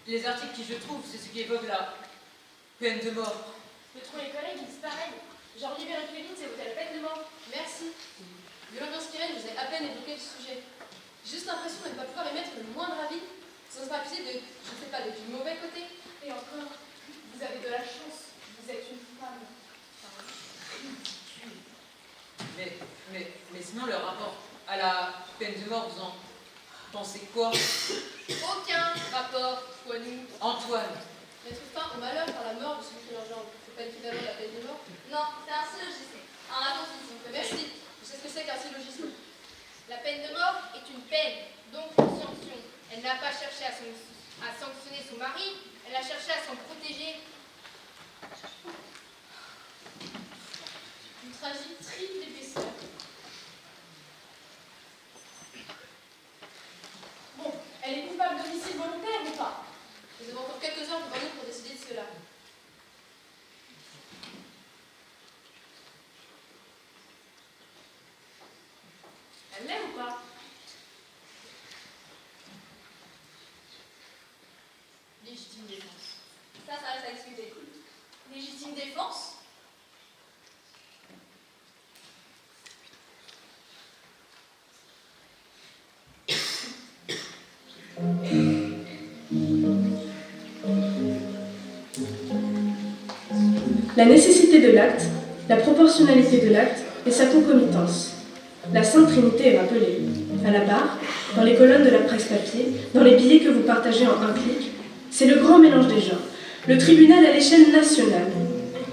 Les articles qui je trouve, c'est ce qui évoque la peine de mort. Mais tous les collègues, ils disent pareil. Genre libérer Cléline, c'est voter la peine de mort. Merci. Vu l'ambiance qui règne, je vous ai à peine évoqué le sujet. J'ai juste l'impression de ne pas pouvoir émettre le moindre avis sans se accuser de, je ne sais pas, du mauvais côté. Et encore, vous avez de la chance. Vous êtes une femme. Mais sinon, le rapport à la peine de mort, vous en pensez quoi? Aucun rapport, nous. Antoine. Mettre fin au malheur par la mort de celui qui l'engendre. C'est pas l'équivalent de la peine de mort? Non, c'est un syllogisme. Un raccourci. Merci. Je sais ce que c'est qu'un syllogisme. La peine de mort est une peine, donc une sanction. Elle n'a pas cherché à sanctionner son mari, elle a cherché à s'en protéger. Une tragique triple épaisseur. Bon, elle est coupable d'homicide volontaire ou pas? Nous avons encore quelques heures devant nous pour décider de cela. Elle l'aime ou pas? Légitime défense. Ça reste à discuter. Légitime défense? La nécessité de l'acte, la proportionnalité de l'acte et sa concomitance. La Sainte Trinité est rappelée. À la barre, dans les colonnes de la presse papier, dans les billets que vous partagez en un clic, c'est le grand mélange des genres. Le tribunal à l'échelle nationale.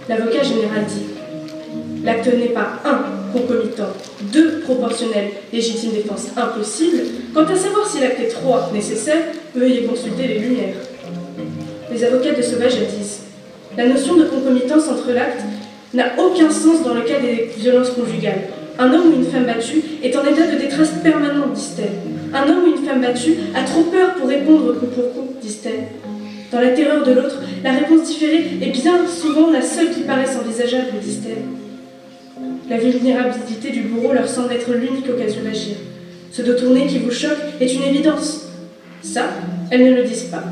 L'avocat général dit « L'acte n'est pas 1 concomitant, 2 proportionnel, légitime défense impossible. Quant à savoir si l'acte est 3 nécessaire, veuillez consulter les lumières. » Les avocats de Sauvage disent « La notion de concomitance entre l'acte n'a aucun sens dans le cas des violences conjugales. Un homme ou une femme battue est en état de détresse permanente, disent-elles. Un homme ou une femme battue a trop peur pour répondre coup pour coup, disent-elles. Dans la terreur de l'autre, la réponse différée est bien souvent la seule qui paraisse envisageable, disent-elles. La vulnérabilité du bourreau leur semble être l'unique occasion d'agir. Ce dos tourné qui vous choque est une évidence. Ça, elles ne le disent pas.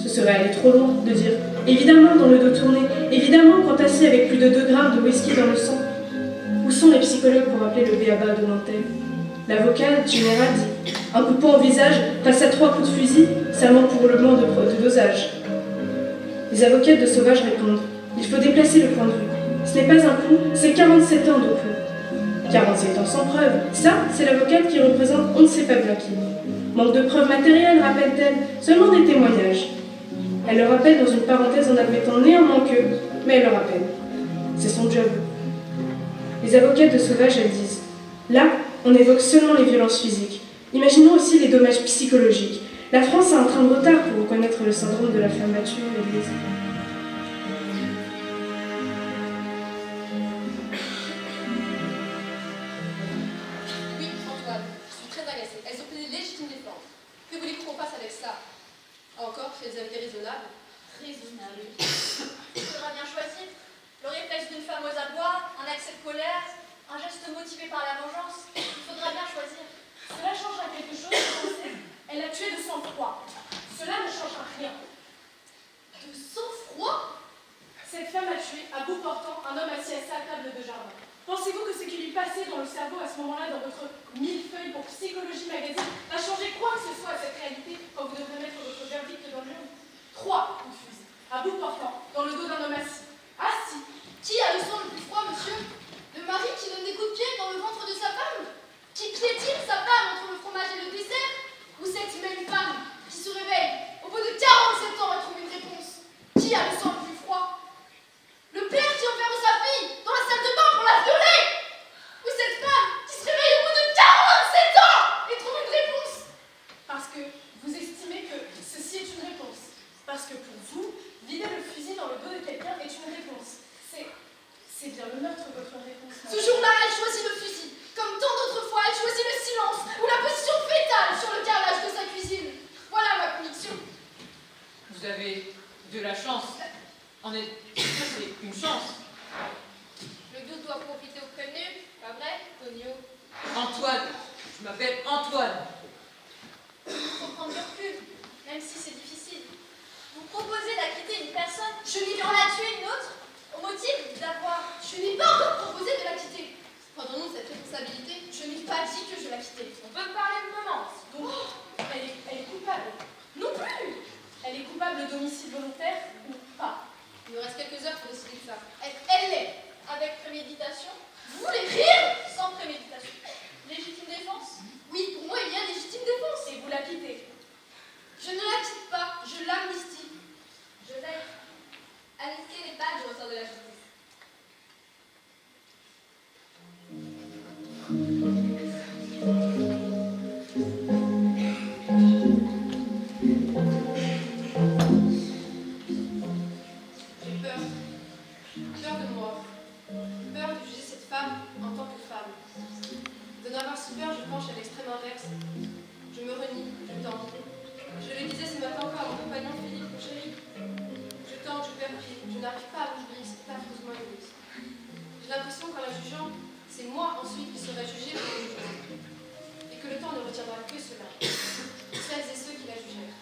Ce serait aller trop loin de dire « évidemment dans le dos tourné, évidemment quand assis avec plus de 2 grammes de whisky dans le sang ». Où sont les psychologues pour appeler le b.a.-ba de Nantel? L'avocat général dit « un coup de poing au visage face à 3 coups de fusil, serment pour le moins de dosage ». Les avocates de Sauvage répondent « il faut déplacer le point de vue. Ce n'est pas un coup, c'est 47 ans de coup. 47 ans sans preuve, ça, c'est l'avocate qui représente on ne sait pas bien qui. Manque de preuves matérielles, rappelle-t-elle, seulement des témoignages. Elle le rappelle dans une parenthèse en admettant néanmoins que, mais elle le rappelle. C'est son job. Les avocates de Sauvage, elles disent « là, on évoque seulement les violences physiques. Imaginons aussi les dommages psychologiques. La France a un train de retard pour reconnaître le syndrome de la femme battue, Élise. » Oui, Antoine, je suis très agacée. Elles ont plaidé légitime défense. Que voulez-vous qu'on fasse avec ça? Encore, si elles avaient été raisonnables. Raisonnable. Il faudra bien choisir. Le réflexe d'une femme aux abois, un accès de colère, un geste motivé par la vengeance. Il faudra bien choisir. Cela changera quelque chose, elle a tué de sang-froid. Cela ne changera rien. De sang-froid? Cette femme a tué, à bout portant, un homme assis à sa table de jardin. Pensez-vous que ce qui lui passait dans le cerveau à ce moment-là, dans votre millefeuille pour Psychologie Magazine, a changé quoi que ce soit à cette réalité quand vous devrez mettre votre verdict dans le mur? 3 coups de fusil, à bout portant, dans le dos d'un homme assis. Assis. Qui a le sang le plus froid, monsieur? Le mari qui donne des coups de pied dans le ventre de sa femme? Qui piétine sa femme entre le fromage et le dessert? Ou cette même femme qui se réveille au bout de 47 ans et trouve une réponse? Qui a le sang le plus froid? Le père qui enferme sa fille dans la salle de bain pour la violer? Ou cette femme qui se réveille au bout de 47 ans et trouve une réponse? Parce que vous estimez que ceci est une réponse. Parce que pour vous, vider le fusil dans le dos de quelqu'un est une réponse. C'est bien le meurtre, votre réponse. Ce jour-là, elle choisit le fusil. Comme tant d'autres fois, elle choisit le silence ou la position fétale sur le carrelage de sa cuisine. Voilà ma conviction. Vous avez de la chance. C'est une chance. Le doute doit profiter au prévenu, pas vrai, Tonio? Antoine. Je m'appelle Antoine. Il faut prendre du recul, même si c'est difficile. Vous proposez d'acquitter une personne, je n'ai en la tuer une autre, au motif d'avoir... Je n'ai pas encore proposé de la quitter. Prendrons-nous cette responsabilité? Je n'ai pas dit que je la quittais. On peut parler de menace. Donc, elle est coupable. Non plus. Elle est coupable d'homicide volontaire ou pas. Il nous reste quelques heures pour décider de ça. Elle l'est. Avec préméditation. Vous voulez rire? Sans préméditation. Légitime défense? Oui, pour moi, il y a légitime défense. Et vous la quittez? Je ne la quitte pas. Je l'amnistie. Je l'aide. Amnistier n'est pas du ressort de la justice. J'ai peur. Peur de moi. Peur de juger cette femme en tant que femme. De n'avoir si peur, je penche à l'extrême inverse. Je me renie, je tente. Je le disais ce matin encore à mon compagnon Philippe, mon chéri. Je tente, je perds pied. Je n'arrive pas à rouvrir cette affreusement égoïste. J'ai l'impression qu'en la jugeant, c'est moi ensuite qui serai jugée pour le jugement. Et que le temps ne retiendra que cela. Celles et ceux qui la jugèrent.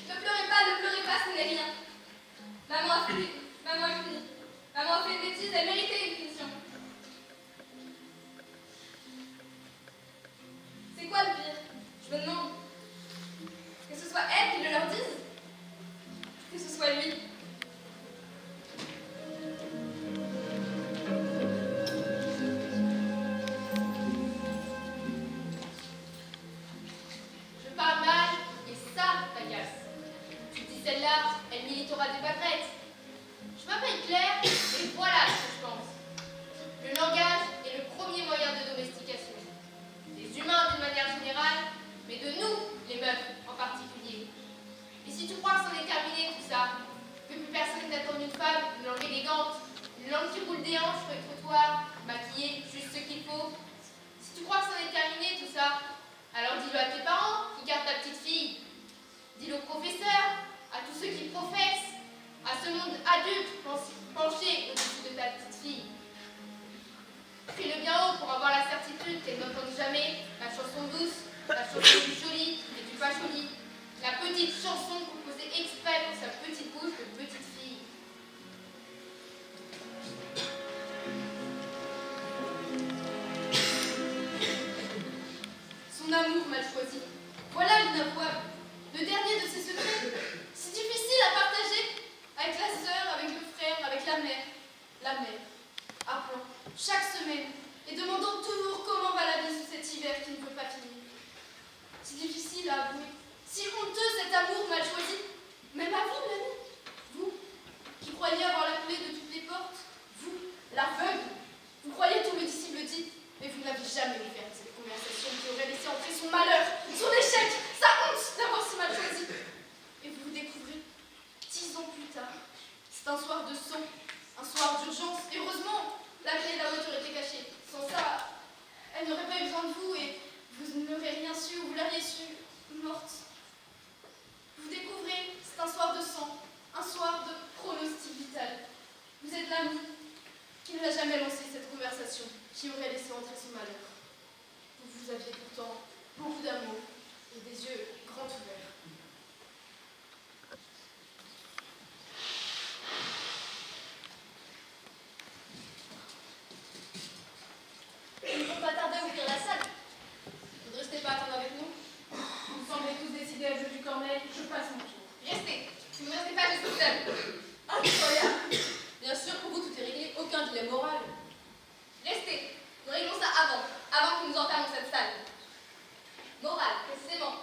Ne pleurez pas, ce n'est rien. Maman a fini. Maman a fait une bêtise, elle méritait une punition. C'est quoi le pire? Je me demande. Que ce soit elle qui le leur dise? Que elle militera des pâquerettes. Je m'appelle Claire, et voilà ce que je pense. Le langage est le premier moyen de domestication. Des humains d'une manière générale, mais de nous, les meufs, en particulier. Et si tu crois que c'en est terminé tout ça, que plus personne n'attend d'une femme une langue élégante, une langue qui roule des hanches sur les trottoirs, maquillée, juste ce qu'il faut, si tu crois que c'en est terminé tout ça, alors dis-le à tes parents qui gardent ta petite fille. Dis-le aux professeurs, à tous ceux qui professent, à ce monde adulte penché au-dessus de ta petite fille. Crie-le bien haut pour avoir la certitude qu'elle n'entende jamais la chanson douce, la chanson du joli et du pas joli, la petite chanson composée exprès pour sa petite bouche de petite fille. Son amour mal choisi, voilà l'inavouable, le dernier de ses secrets, si difficile à partager avec la sœur, avec le frère, avec la mère, appelant chaque semaine et demandant toujours comment va la vie sous cet hiver qui ne veut pas finir. Si difficile à avouer, si honteux cet amour mal choisi, même à vous, l'ami, vous, qui croyez avoir la clé de toutes les portes, vous, l'aveugle, vous croyez tout le disciple dit, mais vous n'avez jamais ouvert cette conversation qui aurait laissé entrer son malheur, son échec, sa honte d'avoir si mal choisi. Et vous vous découvrez, 10 ans plus tard, c'est un soir de sang, un soir d'urgence, et heureusement, la clé de la voiture était cachée. Sans ça, elle n'aurait pas eu besoin de vous et vous n'aurez rien su ou vous l'auriez su morte. Vous découvrez, c'est un soir de sang, un soir de pronostic vital. Vous êtes l'ami qui ne l'a jamais lancé cette conversation, qui aurait laissé entrer son malheur. Vous aviez pourtant beaucoup d'amour et des yeux grands ouverts. Il ne faut pas tarder à ouvrir la salle. Vous ne restez pas attendre avec nous? Vous semblez tous décidés à jouer du corneille, je passe mon tour. Restez. Si vous ne restez pas, je suis seule. Incroyable. Bien sûr, pour vous, tout est réglé. Aucun dilemme moral. Restez. Nous réglons ça avant que nous enfermions cette salle. Morale, précisément.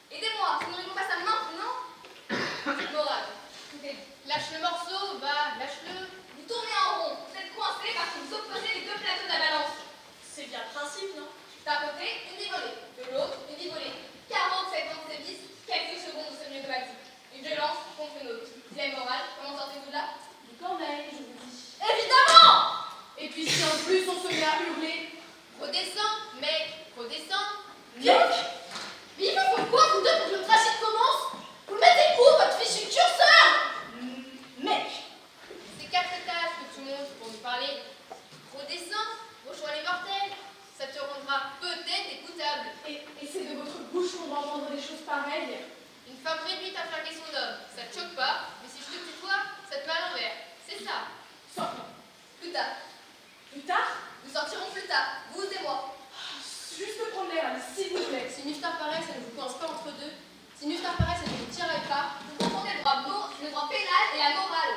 Aidez-moi, si nous ne réglons pas ça maintenant. Morale. Écoutez, lâche le morceau, va, lâche-le. Vous tournez en rond. Vous êtes coincés parce que vous opposez les deux plateaux de la balance. C'est bien le principe, non? D'un côté, une vie volée. De l'autre, une vie volée. 47 ans de sévices, quelques secondes de sérieux de bâti. Une violence contre une autre. Dilemme moral, comment sortez-vous de là? Du corneille, je vous dis. Évidemment! Et puis si en plus on se met à hurler, Redescends, mec, redescends. mec! Mais il vous faut quoi, vous deux, pour que le tragique commence? Vous le mettez où, votre fichu curseur? Mec! C'est 4 étages que tu montes pour nous parler. Redescends, rejoins les mortels. Ça te rendra peut-être écoutable. Et c'est de votre bouche qu'on va entendre des choses pareilles. Une femme réduite à flaquer son homme, ça te choque pas, mais si je te tutoie, ça te met à l'envers. C'est ça. Sortons. Plus tard. Plus tard, Nous sortirons plus tard, vous et moi. juste prendre l'air, s'il vous plaît. Si Nustar paraît, ça ne vous coince pas entre deux. Si Nustar paraît, ça ne vous tirerait pas. Vous confondez le droit pénal et la morale.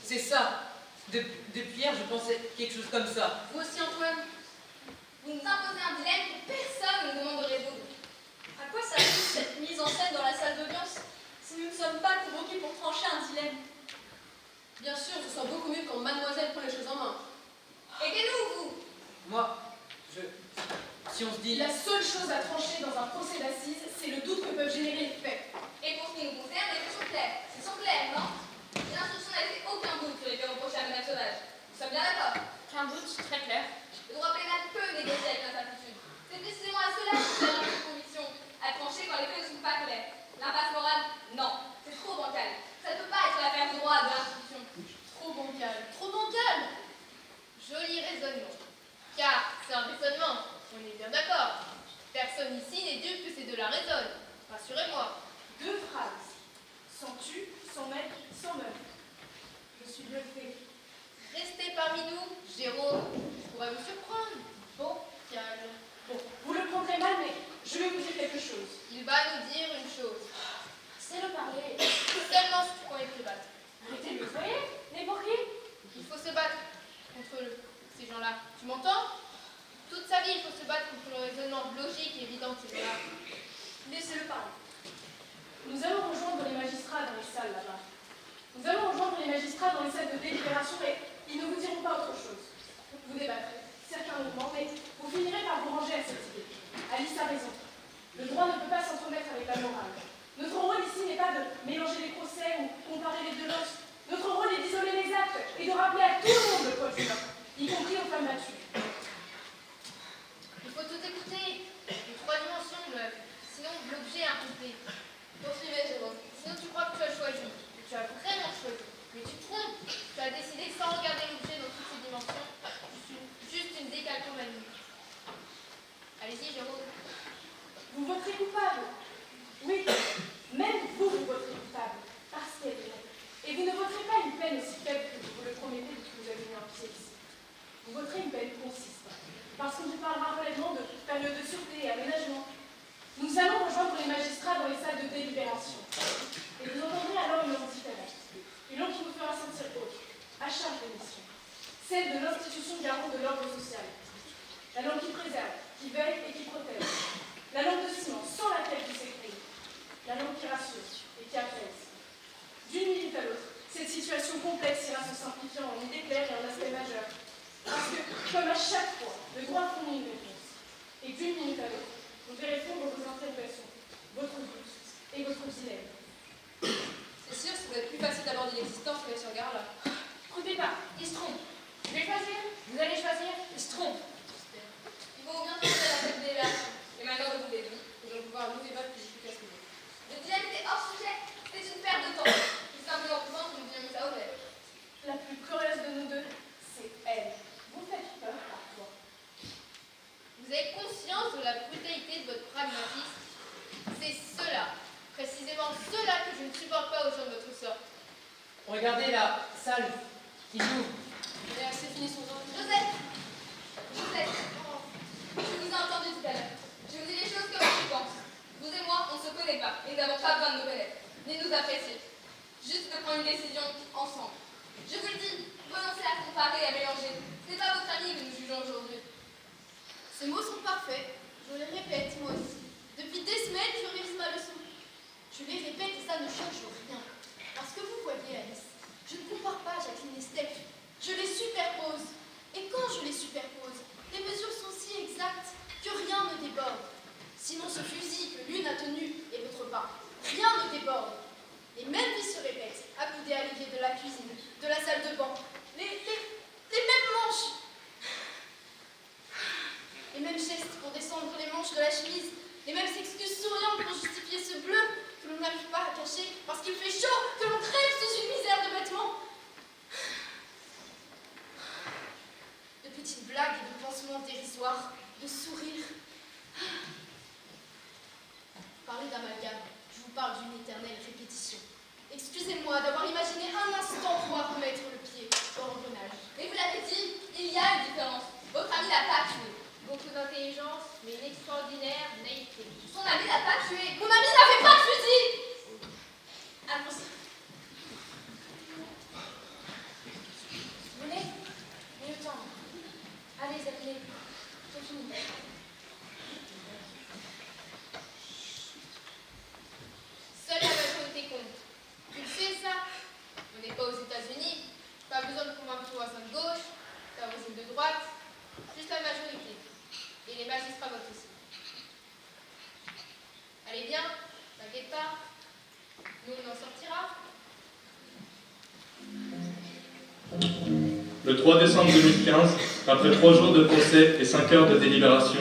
C'est ça. Depuis hier, je pensais quelque chose comme ça. Vous aussi, Antoine. Vous nous imposez un dilemme que personne ne nous demande de résoudre. À quoi sert cette mise en scène dans la salle d'audience si nous ne sommes pas convoqués pour trancher un dilemme? Bien sûr, je sens beaucoup mieux quand mademoiselle prend les choses en main. Aidez-nous, vous. Moi, si on se dit... La seule chose à trancher dans un procès d'assises, c'est le doute que peuvent générer les faits. Et pour ce qui nous concerne, les faits sont clairs. Ils sont clairs, non? L'instruction n'a laissé aucun doute sur les faits reprochés à Madame Sauvage. Nous sommes bien d'accord? Qu'un doute très clair. Le droit pénal peut négocer avec l'incertitude. C'est précisément à cela que sert notre conviction, à trancher quand les faits ne sont pas clairs. L'impasse morale, non. C'est trop bancal. Ça ne peut pas être l'affaire du droit de l'instruction. Trop bancal. Trop bancal. Joli raisonnement. Car c'est un raisonnement, on est bien d'accord. Personne ici n'est dupe que ces deux-là raisonnent. Rassurez-moi. 2 phrases. Sans tu, sans mec, sans meuf. Je suis bluffée. Restez parmi nous, Jérôme. Je pourrais vous surprendre. Bon, calme. Bon, vous le prendrez mal, mais je vais vous dire quelque chose. Il va nous dire une chose. C'est le parler. Seulement si tu crois te battre. Arrêtez de me voyez? N'importe qui? Il faut se battre contre ces gens-là. Tu m'entends? Toute sa vie, il faut se battre contre le raisonnement logique et évident de ces gens-là. Laissez-le parler. Nous allons rejoindre les magistrats dans les salles là-bas. dans les salles de délibération, mais ils ne vous diront pas autre chose. Vous débattrez, certains longuement, mais vous finirez par vous ranger à cette idée. Alice a raison. Le droit ne peut pas s'entremettre avec la morale. Notre rôle ici n'est pas de mélanger les procès ou comparer les violences. Notre rôle est d'isoler les actes et de rappeler à tout le monde le code humain, y compris aux femmes battues. Il faut tout écouter. Les trois dimensions, meuf. Sinon, l'objet est incomplet. Poursuivez, Jérôme. Sinon, tu crois que tu as choisi. Que tu as vraiment choisi. Mais tu te trompes. Tu as décidé sans regarder l'objet dans toutes ses dimensions. Juste une décalcomanie. Allez-y, Jérôme. Vous voterez coupable. Oui, même vous voterez coupable. Parce qu'elle est vraie. Et vous ne voterez pas une peine aussi faible que vous le promettez depuis que vous avez mis un pied ici. Vous voterez une peine consistante. Parce qu'on vous parlera réellement de période de sûreté et aménagement. Nous allons rejoindre les magistrats dans les salles de délibération. Et vous entendrez alors une langue différente. Une langue qui vous fera sentir autre, à charge des missions. Celle de l'institution garante de l'ordre social. La langue qui préserve, qui veille et qui protège. La langue de ciment sans laquelle vous s'écrivez. La langue qui rassure et qui apaise. D'une minute à l'autre, cette situation complexe ira se simplifiant en idées claires et en aspects majeurs. Parce que, comme à chaque fois, le droit fournit une réponse. Et d'une minute à l'autre, vous verrez fondre vos interrogations, votre doute et votre dilemme. C'est sûr, ça va être plus facile d'aborder l'existence que ce regard-là. Écoutez pas, il se trompe. Je vais choisir, vous allez choisir, il se trompe. Il faut bien penser à la tête des relations. Et maintenant que vous l'avez dit, nous allons pouvoir nous débattre plus efficacement. Le dilemme était hors sujet, c'est une perte de temps. Tout simplement pour que nous venions ça au vert. La plus curieuse de nous deux, c'est elle. Vous faites peur parfois. Vous avez conscience de la brutalité de votre pragmatisme. C'est cela, précisément cela que je ne supporte pas au sein de votre sort. Regardez la salle qui s'ouvre. Et c'est fini son temps. Joseph, oh, je vous ai entendu tout à l'heure. Je vous dis les choses comme je pense. Vous et moi, on ne se connaît pas et nous n'avons pas besoin de nous connaître, ni de nous apprécier. Juste de prendre une décision ensemble. Je vous le dis, renoncez à comparer, à mélanger. Ce n'est pas votre ami que nous jugeons aujourd'hui. Ces mots sont parfaits. Je les répète, moi aussi. Depuis des semaines, je révise ma leçon. Je les répète et ça ne change rien. Parce que vous voyez, Alice, je ne compare pas Jacqueline et Steph. Je les superpose. Et quand je les superpose, les mesures sont si exactes que rien ne déborde. Sinon ce fusil que l'une a tenu et l'autre pas, rien ne déborde. Les mêmes vies se répètent, accoudées à l'évier de la cuisine, de la salle de bain. Les mêmes manches. Les mêmes gestes pour descendre les manches de la chemise. Les mêmes excuses souriantes pour justifier ce bleu que l'on n'arrive pas à cacher parce qu'il fait chaud, que l'on crève sous une misère de vêtements. De petites blagues et de pansements dérisoires, de sourires. Parlez d'amalgame, je vous parle d'une éternelle répétition. Excusez-moi d'avoir imaginé un instant pouvoir remettre le pied dans l'engrenage. Mais vous l'avez dit, il y a une différence. Votre ami l'a pas tué. Beaucoup d'intelligence, mais une extraordinaire naïveté. Son ami l'a pas tué. Mon ami n'avait pas de fusil. Allons-y. Venez, mais le temps. Allez, appelez. C'est fini. Seule la majorité compte. Tu le sais, ça? On n'est pas aux États-Unis. Pas besoin de convaincre à de gauche, ta voisine de droite. Juste la majorité. Et les magistrats votent aussi. Allez bien, t'inquiète pas. Nous, on en sortira. Le 3 décembre 2015, après 3 jours de procès et 5 heures de délibération,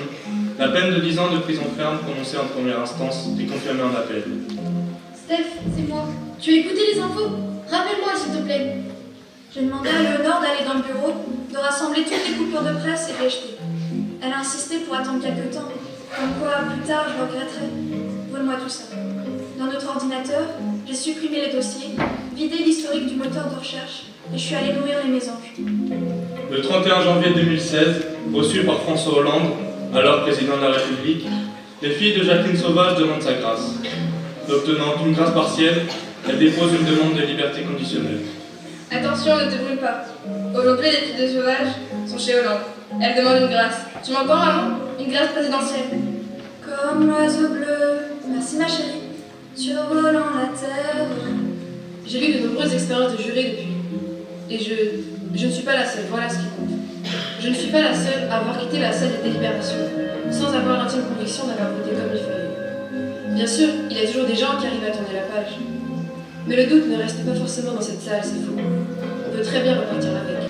la peine de 10 ans de prison ferme prononcée en première instance est confirmée en appel. Steph, c'est moi. Tu as écouté les infos? Rappelle-moi, s'il te plaît. J'ai demandé à Léonore d'aller dans le bureau, de rassembler toutes les coupures de presse et de les jeter. Elle a insisté pour attendre quelques temps, comme quoi plus tard je regretterai. Vole-moi tout ça. Dans notre ordinateur, j'ai supprimé les dossiers, vidé l'historique du moteur de recherche et je suis allée nourrir les mésanges. Le 31 janvier 2016, reçu par François Hollande, alors président de la République, les filles de Jacqueline Sauvage demandent sa grâce. Obtenant une grâce partielle, elle dépose une demande de liberté conditionnelle. Attention, ne te brûle pas. Aujourd'hui, les filles de Sauvage sont chez Hollande. Elles demandent une grâce. Tu m'entends, maman? Une grâce présidentielle. Comme l'oiseau bleu, merci ma chérie, survolant la terre. J'ai lu de nombreuses expériences de jurés depuis. Et je ne suis pas la seule, voilà ce qui compte. Je ne suis pas la seule à avoir quitté la salle des délibérations, sans avoir l'intime conviction d'avoir voté comme il fallait. Bien sûr, il y a toujours des gens qui arrivent à tourner la page. Mais le doute ne reste pas forcément dans cette salle, c'est faux. On peut très bien repartir avec.